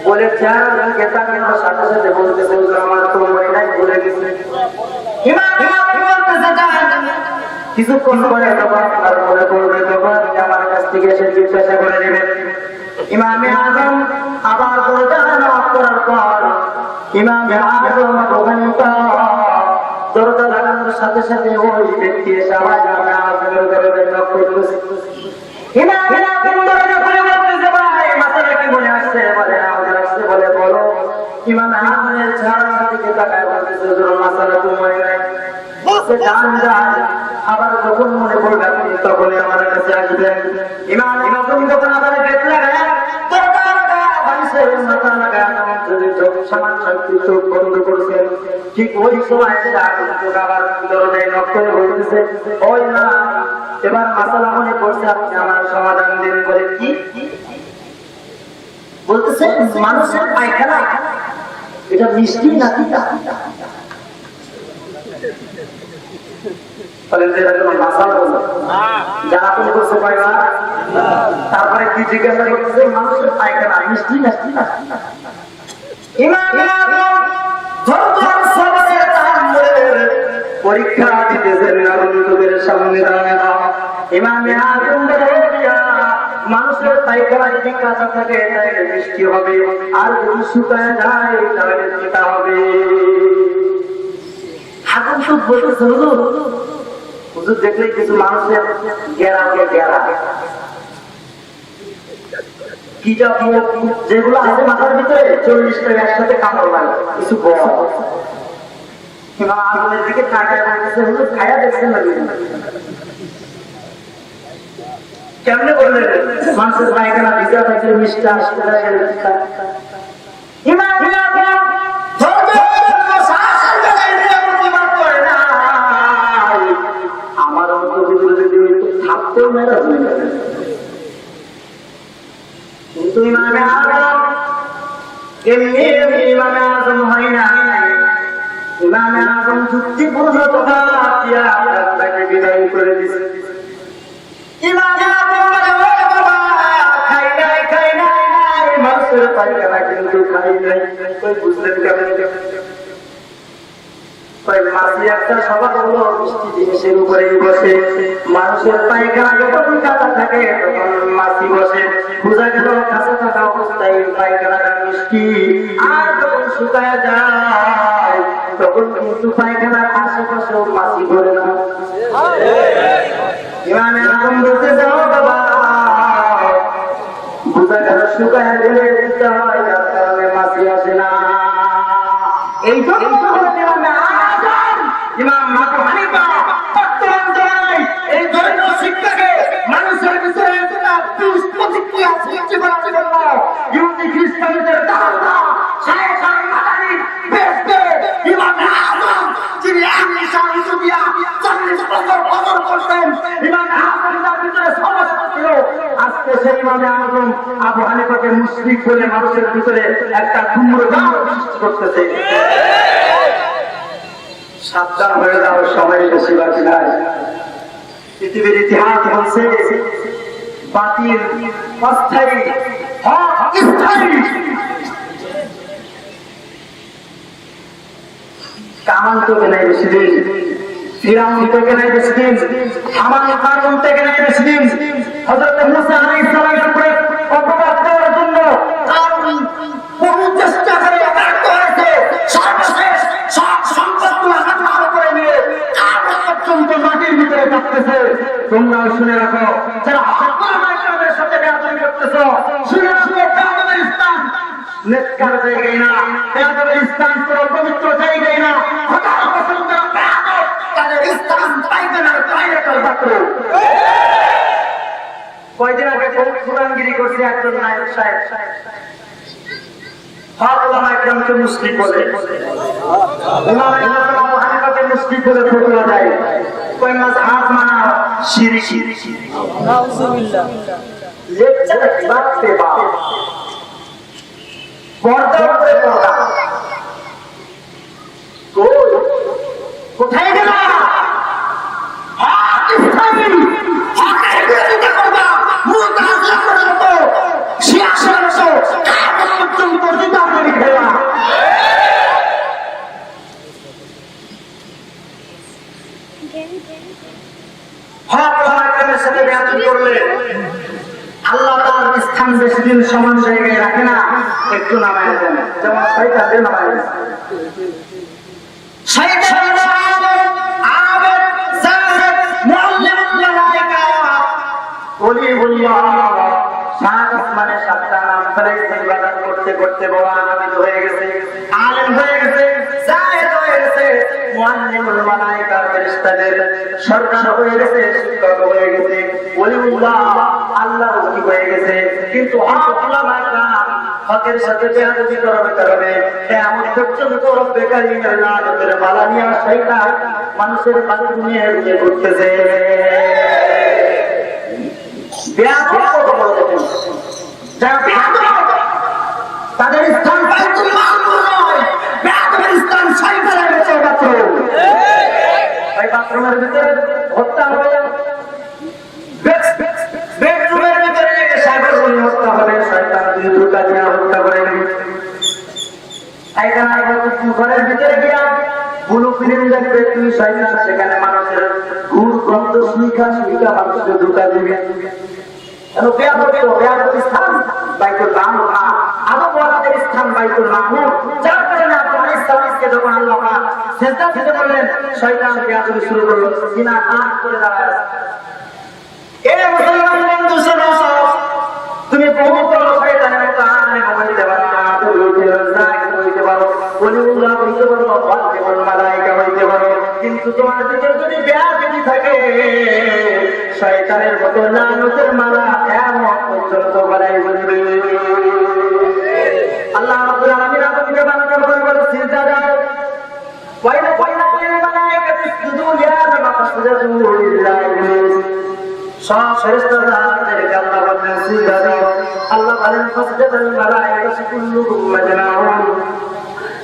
বলে চেহারাকে তাকিয়ে সাথে সাথে বলতেছে, আমার তো মনে নাই, ভুলে গেছে। কিছুক্ষণ পরে আপনার মনে পড়বে, তখন আমার কাছ থেকে এসে জিজ্ঞাসা করে নেবেন। ইমামে আযম আবার দরজা নক করার পর ইমামে আযম আবু হানিফা দরজা লাগানোর সাথে সাথে ওই ব্যক্তি এসে আবার ইমামে আযমের দরজা নক করতেছে। ইমামে আযম দরজা খুলে বলতেছে, ভাই মাথায় কি মনে আসছে? বলে আমাদের আসছে। বলে বলো। ইমামে আযমের চেহারার দিকে তাকায় বলতেছে, হুজুর মাসালা তো মনে নাই। বসে যান যান, আবার যখন মনে পড়বে আপনি তখনই আমার কাছে আসবেন। ইমাম আযম যখন আবার গেট লাগায় মাথা লাগায় সামান্য একটু চোখ বন্ধ করছেন, ঠিক ওই সময় আবার দরজায় নক করে বলতেছে, ওই না এবার মাসালা মনে পড়ছে, আপনি আমার সমাধান দিন। বলে কি বলতেছে? মানুষের পায়খানা এটা মিষ্টি নাকি? তারপরে কি জিজ্ঞাসা করতেছে? মানুষের পায়খানা মিষ্টি নাকি? পরীক্ষা দিতেছেন নবীর সামনে দাঁড়ায়। ইমামে আযম মানুষের পায়খানা যদি কাঁচা থাকে তাহলে মিষ্টি হবে, আর যদি শুকায় যায় তাহলে চিতা হবে। আগুন তো বলতেছে, হুজুর দেখলে কিছু মানুষের গেরাকে গেরা কি যেগুলো আছে মাথার ভিতরে 40টা একসাথে কামড় লাগে, কিছু বড় আগুনের দিকে তাকায় বলতেছে, হুজুর খায়া দেখছেন নাকি? কেমনে বললেন মানুষের পায়খানা ভিজা থাকে মিষ্টা আমার থাকতেও মেরা হয়ে যাবে কিন্তু ইমামে আজম এমনি ইমামে আজম হয় না ইমামে আজম যুক্তিপূর্ণ কথা দিয়া তাকে বিদায় করে দিছে ইমামে আজম বাবা খাই নাই মানুষের পায়খানা কিন্তু খাই নাই কই বুঝলেন কেমন মাসি একটা স্বভাব হলো মিষ্টি জিনিসের উপরে বসে মানুষের পায়খানা যখন কাটা থাকে তখন মাসি বসে বোঝা গেল কাঁচা থাকা অবস্থায় পায়খানাটা মিষ্টি আর যখন শুকায় যায় তখন কিন্তু পায়খানার আশেপাশেও মাসি ভরে না ইমামে আজম বলতে যাও বাবা বোঝা গেল শুকায় গেলে দিতে হয় যার কারণে মাসি আসে না এই জন্য ইমাম আবু হানিফা বর্তমান জমানায় এই দরিদ্র শিক্ষাকে মানুষের ভিতরে একটা দুষ্প্রতিক্রিয়া সৃষ্টি করার জন্য ইহুদি খ্রিস্টানদের দাদা শায়েখ আল-মাদানি বেশকে ইমাম আজম যিনি আমিশা ইসুবিয়া 40 বছর কদর করতেন ইমাম আজমের ভিতরে সমস্যা ছিল আজকে সেই ইমাম আজম আবু হানিফাকে মুশরিক বলে মানুষের ভিতরে একটা ধূম্রজাল সৃষ্টি করতেছে সাবধান হয়ে যাওয়ার সময় বেশি বাকি নাই পৃথিবীর ইতিহাস বলছে বাতিল অস্থায়ী হক স্থায়ী কামান থেকে নাই বেশি দিন ফিরাউন থেকে নাই বেশি দিন হামান কারুন থেকে নাই বেশি দিন হযরত মুসা আলাইহিস সালামের উপরে অপবাদ দেওয়ার জন্য কারুন বহু চেষ্টা করে ব্যর্থ হয়েছে সর্বশেষ সব সম্পদগুলো হাতের উপরে নিয়ে কারণ পর্যন্ত মাটির ভিতরে কাঁপতেছে তোমরা শুনে রাখো যারা হকর মাইকের সাথে বেয়াদবি করতেছো শুনে শুনে বেয়াদবের স্থান নেককার জায়গায় না বেয়াদবের স্থান পুরো পবিত্র জায়গায় না হাজার বছর ধরে বেয়াদব তাদের স্থান পায়খানার টয়লেটের পাত্র কয়দিন আগে কোরআনগিরি করছে একজন নায়ক সাহেব হক ওলামা একজনকে মুসলিম বলে ইমাম আবু হানিফাকে মুসলিম বলে ফতোয়া দেয় কয় মাযহাব মানা শিরক নাউযুবিল্লাহ লেকচার বাদ পে বাদ পর্দা করে পর্দা কোথায় গেল হক ইসলামী হকের বিরোধিতা করবা মুতাযিলা করে তো শিয়া সরসো কামত পর্যন্ত দিদার করে খেলা হক ওলামাদের সাথে বেয়াদবি করলে আল্লাহ তার স্থান বেশি দিন সমান জায়গায় রাখে না একটু নামায় দেন যেমন শয়তানদের নামায় দেন শয়তান আবেদ জাহিদ মুআল্লিমুল মালায়েকা ওলিউল্লাহ সাত আসমানে সাতটা নাম ফেলে ইবাদত করতে করতে বড় আনন্দিত হয়ে গেছে আলেম হয়ে গেছে জাহিদ হয়ে গেছে মুআল্লিমুল মালায়েকা ফেরেশতাদের সরদার হয়ে গেছে শিক্ষক হয়ে গেছে ওলিউল্লাহ আল্লাহ ওলি হয়ে গেছে কিন্তু হক ওলামারা হকের সাথে বেয়াদবি করার কারণে কিয়ামত পর্যন্ত রব্বে কারীমের লানতের মালা নিয়ে শয়তান মানুষের কাছে নিয়ে ঘুরতেছে তাদের স্থান বাইতুল মামুর নয় বেয়াদবের স্থান শয়তানের ভিতরে বাথরুম এই বাথরুমের ভিতরে হত্যা হবে বেডরুমের ভিতরে সাগর বলে হত্যা হবে শয়তান দুটা দিয়া হত্যা করে এইখানে ঘরের ভিতরে গিয়া বুলু ফিল্ম দেখবে তুই শয়তান সেখানে মানুষের ঘুর গন্ধ সুইকা মানুষকে ঢুকা দিবে স্থান বাইতুল মামুর না আদম ওয়ালাদের স্থান বাইতুল মামুর যার কারণে আপনার ইসলামকে যখন আল্লাহ পাক সিজদা দিতে বললেন শয়তান বেয়াদবি শুরু করলো সিনা কান করে দাঁড়ায় এ মুসলমান বন্ধু শোনো তুমি পবিত্র শয়তানের মতো আনে হইতে পারো না হইতে পারো ওলিউল্লাহ হইতে পারো মুআল্লিমুল মালায়েকা হইতে পারো কিন্তু তোমার ভিতরে যদি বেয়াদবি থাকে শয়তানের মতো লানতের মালা কিয়ামত পর্যন্ত বাড়াই বলবে। আল্লাহ রাব্বুল আলামিন আদমকে বানানোর পরে বলে সিজদা দাও। ওয়াইলা মালায়েকাতু ইসজুদু লিআদম ফাসজাদু ইল্লা ইবলিস। সব ফেরেশতাদেরকে আল্লাহ বলেন সিজদা দাও। আল্লাহ বলেন ফাসজাদাল মালায়েকাতু কুল্লুহুম মাজমাউন।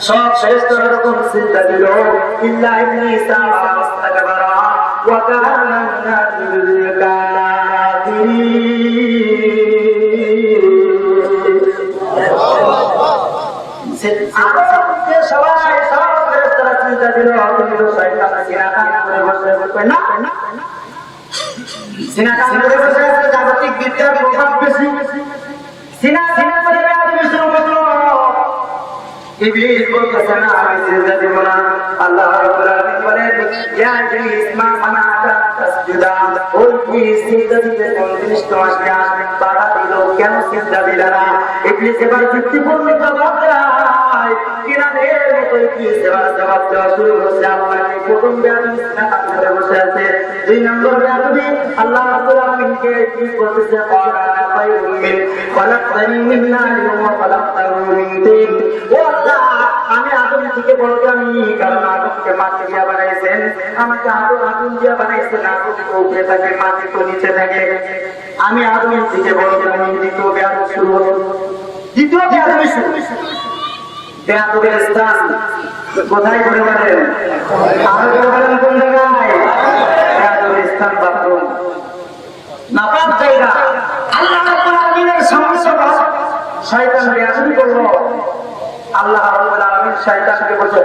সব ফেরেশতারা যখন সিজদা দিল ইল্লা ইবলিস আস্তাকবারা ওয়া কানা মিনাল কাফিরিন। সবাই সব ফেরেশতারা সিজদা দিল কিন্তু শয়তান সিনা কান করে বসে না সিনা কান করে বসে আছে। জাগতিক বিদ্যার প্রভাব বেশি। সিনা করে বেয়াদবি শুরু করলো। ইবলিস বলতেছে না আমি সিজদা দেব না। আল্লাহ রাব্বুল আলামিন বলেন ইয়া ইবলিস মা মানাকা তাসজুদা। ওই ইবলিস সিজদা দিতে কোন জিনিস তোমাকে বাধা দিল, কেন সিজদা দিলা না? ইবলিস এবার যুক্তিপূর্ণ জবাব দেয়। কিরানের মতো ইবলিস এবার জবাব দেওয়া শুরু করছে। আল্লাহকে প্রথম বেয়াদবি সিনা কান করে বসে আছে। দুই নম্বর বেয়াদবি আল্লাহ রাব্বুল আলামিনকে কি বলতেছে ক্বালা খায়রুম মিন খালাকতানি মিন নারিন ওয়া খালাকতাহু মিন তিন। ও আল্লাহ আমি আদম থেকে বড় জানি, কারণ আদমকে মাটি দিয়ে বানাইছেন, আমাকে আগুন দিয়ে বানাইছেন। আগুন তো উপরে থাকে, মাটি তো নিচে থাকে। আমি আদম থেকে বড় জানি। দ্বিতীয় বেয়াদবি শুরু হলো। দ্বিতীয় বেয়াদবি শুরু। বেয়াদবের স্থান কোথায় করে বলেন? আরো করে বলেন কোন জায়গায়? বেয়াদবের স্থান বাথরুম, নাপাক জায়গা। আল্লাহ রাব্বুল আলামিনের সামনে শয়তান বেয়াদবি করলো। আল্লাহ রাব্বুল আলামিন শয়তানকে বলছে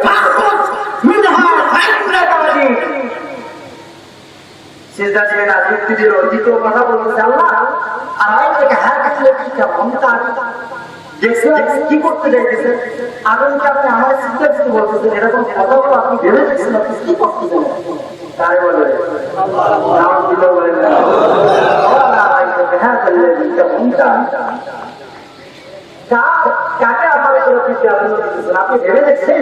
সিজদা দিবে না, যুক্তি দিল। দ্বিতীয় কথা বলতেছে আল্লাহ আর থেকে হার কাছে কি করতে চাইতেছে? আগুনকে আপনি আমার সিজদা দিতে বলতেছেন, এরকম কথাগুলো আপনি ভেবে দেখছেন আপনি কি করতে চান? তাই বলে বলেন হ্যাঁ কাকে আমার আপনি ভেবে দেখছেন?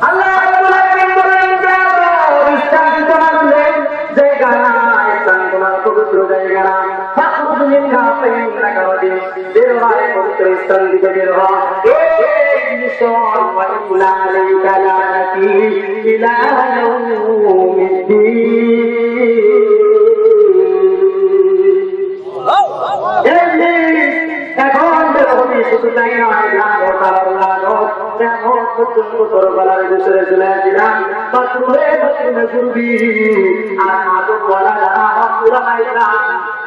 আল্লাহ তোমার পবিত্র জায়গা না, বের হয় পবিত্র স্থান দিকে বের হয়। এখন শুধু তাই নয়, পর্যন্ত তোর গলার ভিতরে চলে আসছিলাম। বাথরুমে ঘুরবি আর আদব বলা যারা পুরা পাইলাম,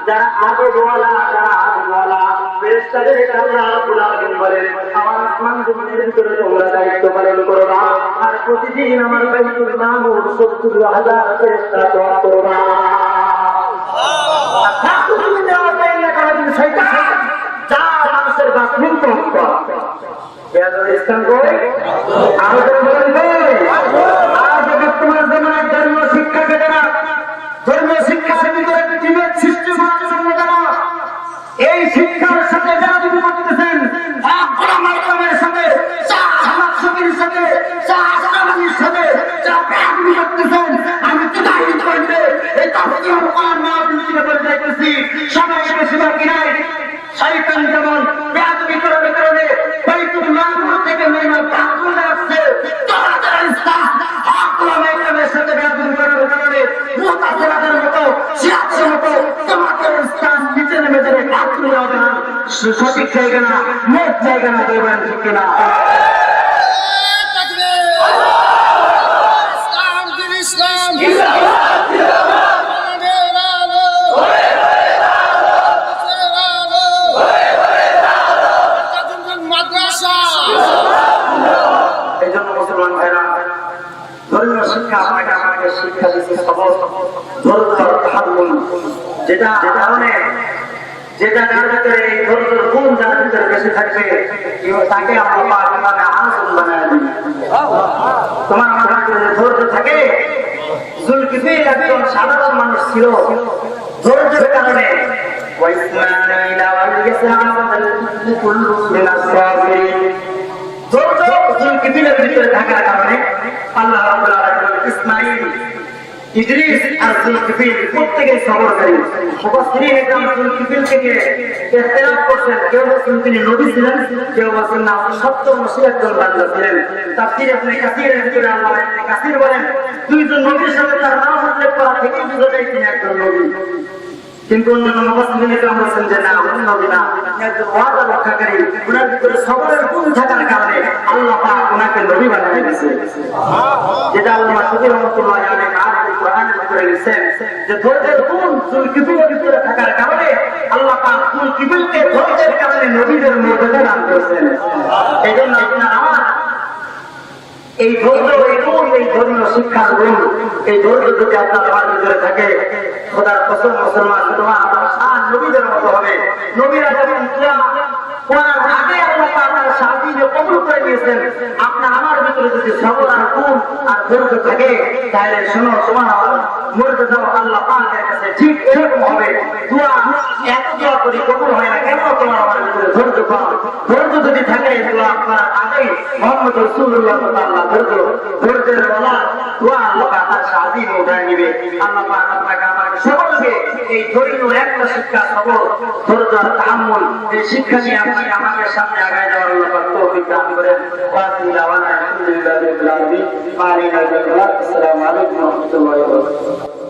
যারা আদব বলা যারা আদব বলা ফেরেশতাদের আল্লাহ রাব্বুল আলামিন বলেন আমার আসমান জমিনের ভিতরে তোমরা দায়িত্ব পালন করবা আর প্রতিদিন আমার বাইতুল মামুর ৭০,০০০ ফেরেশতা দোয়া করবা। মানুষের বাথরুম স্থান করে বর্তমান জমানায় ধর্মীয় শিক্ষা পেতে না, ধর্মীয় শিক্ষার ভিতরে জীবের সৃষ্টি করার জন্য যারা এই শিক্ষার সাথে যারা যদি করতেছেন সাথে সাথে করতেছেন, আমি এই সবাই বেশিরভাগ কিনাই শয়তান যেমন বেয়াদবি করার কারণে বাইতুল মামুর থেকে মেহমান চলে আসছে, তোমাদের ইসলাম হকগুলো মেহমানের সাথে বেয়াদবি করার কারণে মুতাসিলাদের মতো শিয়াদের মতো তোমাদের ইসলাম নিচে নেমে যাবে। কাজগুলো হবে না, সঠিক জায়গা না, নেক জায়গা না, দেবেন ঠিক কিনা? ধর্মীয় শিক্ষা আপনাকে আমাকে শিক্ষা দিচ্ছে সবল ধৈর্য তাহাম্মুল, যেটা কারণে যেটা যার ভিতরে এই ধৈর্যের গুণ যার ভিতরে বেশি থাকবে তাকে আল্লাহ পাক ইমানে আযম বানায় দিবেন। তোমার আমার ভিতরে ধৈর্য থাকে। যুলকিফিল একজন সাধারণ মানুষ ছিল, ধৈর্যের কারণে ওয়াইসমাঈলা ওয়াল ইয়াসা ওয়াল কুল্লু মিনাস সাবিরিন। ধৈর্য চুলকিপিলের ভিতরে থাকার কারণে আল্লাহ রাব্বুল আলামিন ইসমাঈল, ইদ্রিস আর চুলকিপিল প্রত্যেকেই সবরকারী। মুফাসসিরিন একরাম চুলকিপিলকে ইখতিলাফ করছেন, কেউ বলছেন তিনি নবী ছিলেন, কেউ বলছেন না সত্য মসিহ একজন বান্দা ছিলেন। তাফসীর ইবনে কাসিরের ভিতরে আল্লাহ ইবনে কাসির বলেন দুইজন নবীর সাথে তার নাম উল্লেখ করা থেকে বোঝা যায় তিনি একজন নবী। কিন্তু অন্যান্য মুফাসসিরিন একরাম বলেন যে না, উনি নবী না, একজন ওয়াদা রক্ষাকারী। ওনার ভিতরে সবরের গুণ থাকার কারণে আল্লাহ পাক ওনাকে নবী বানিয়ে দিয়েছে। যেটা আল্লামা শফি রহমাতুল্লাহ আলাইহি আয়াতুল কোরআনের ভিতরে লিখেন যে ধৈর্যের গুণ চুলকিপিলের ভিতরে থাকার কারণে আল্লাহ পাক চুলকিপিলকে ধৈর্যের কারণে নবীদের মর্যাদা দান করেছেন। এইজন্য আপনারা এই ধৈর্য, এই গুণ, এই ধর্মীয় শিক্ষার গুণ, এই ধৈর্য যদি আপনার আমার ভিতরে থাকে, খোদার কসম মুসলমান তোমার শান নবীদের মতো হবে। নবীরা যখন করার আগে আল্লাহ আপনার শান্তিকে কবুল করে নিয়েছেন, আপনার আমার ভিতরে যদি সবর আর গুণ আর ধৈর্য থাকে তাহলে শোনো তোমার মর্যাদা আল্লাহ পাকের কাছে ঠিক এরকম হবে। দোয়া এত দোয়া করি কবুল হয় না কেন? তোমার আমার ভিতরে ধৈর্য পাও। ধৈর্য যদি থাকে দোয়া আপনার আগেই মুহাম্মদ রাসূলুল্লাহ সাল্লাল্লাহু আলাইহি ওয়াসাল্লাম ধৈর্যের বলা দোয়া আল্লাহ তার শান্তি উঠায় নিবে। আল্লাহ পাক আপনাকে আমাকে সকলকে এই ধৈর্য একটা শিক্ষা, সবর, ধৈর্য আর তাহাম্মুল, এই শিক্ষা নিয়ে আপনাকে আমাদের সামনে আগায় যাওয়ার আল্লাহ পাক তৌফিক দান করেন। ওয়া আলহামদুলিল্লাহি রাব্বিল আলামিন। আসসালামু আলাইকুম ওয়া রাহমাতুল্লাহি ওয়া বারাকাতুহু।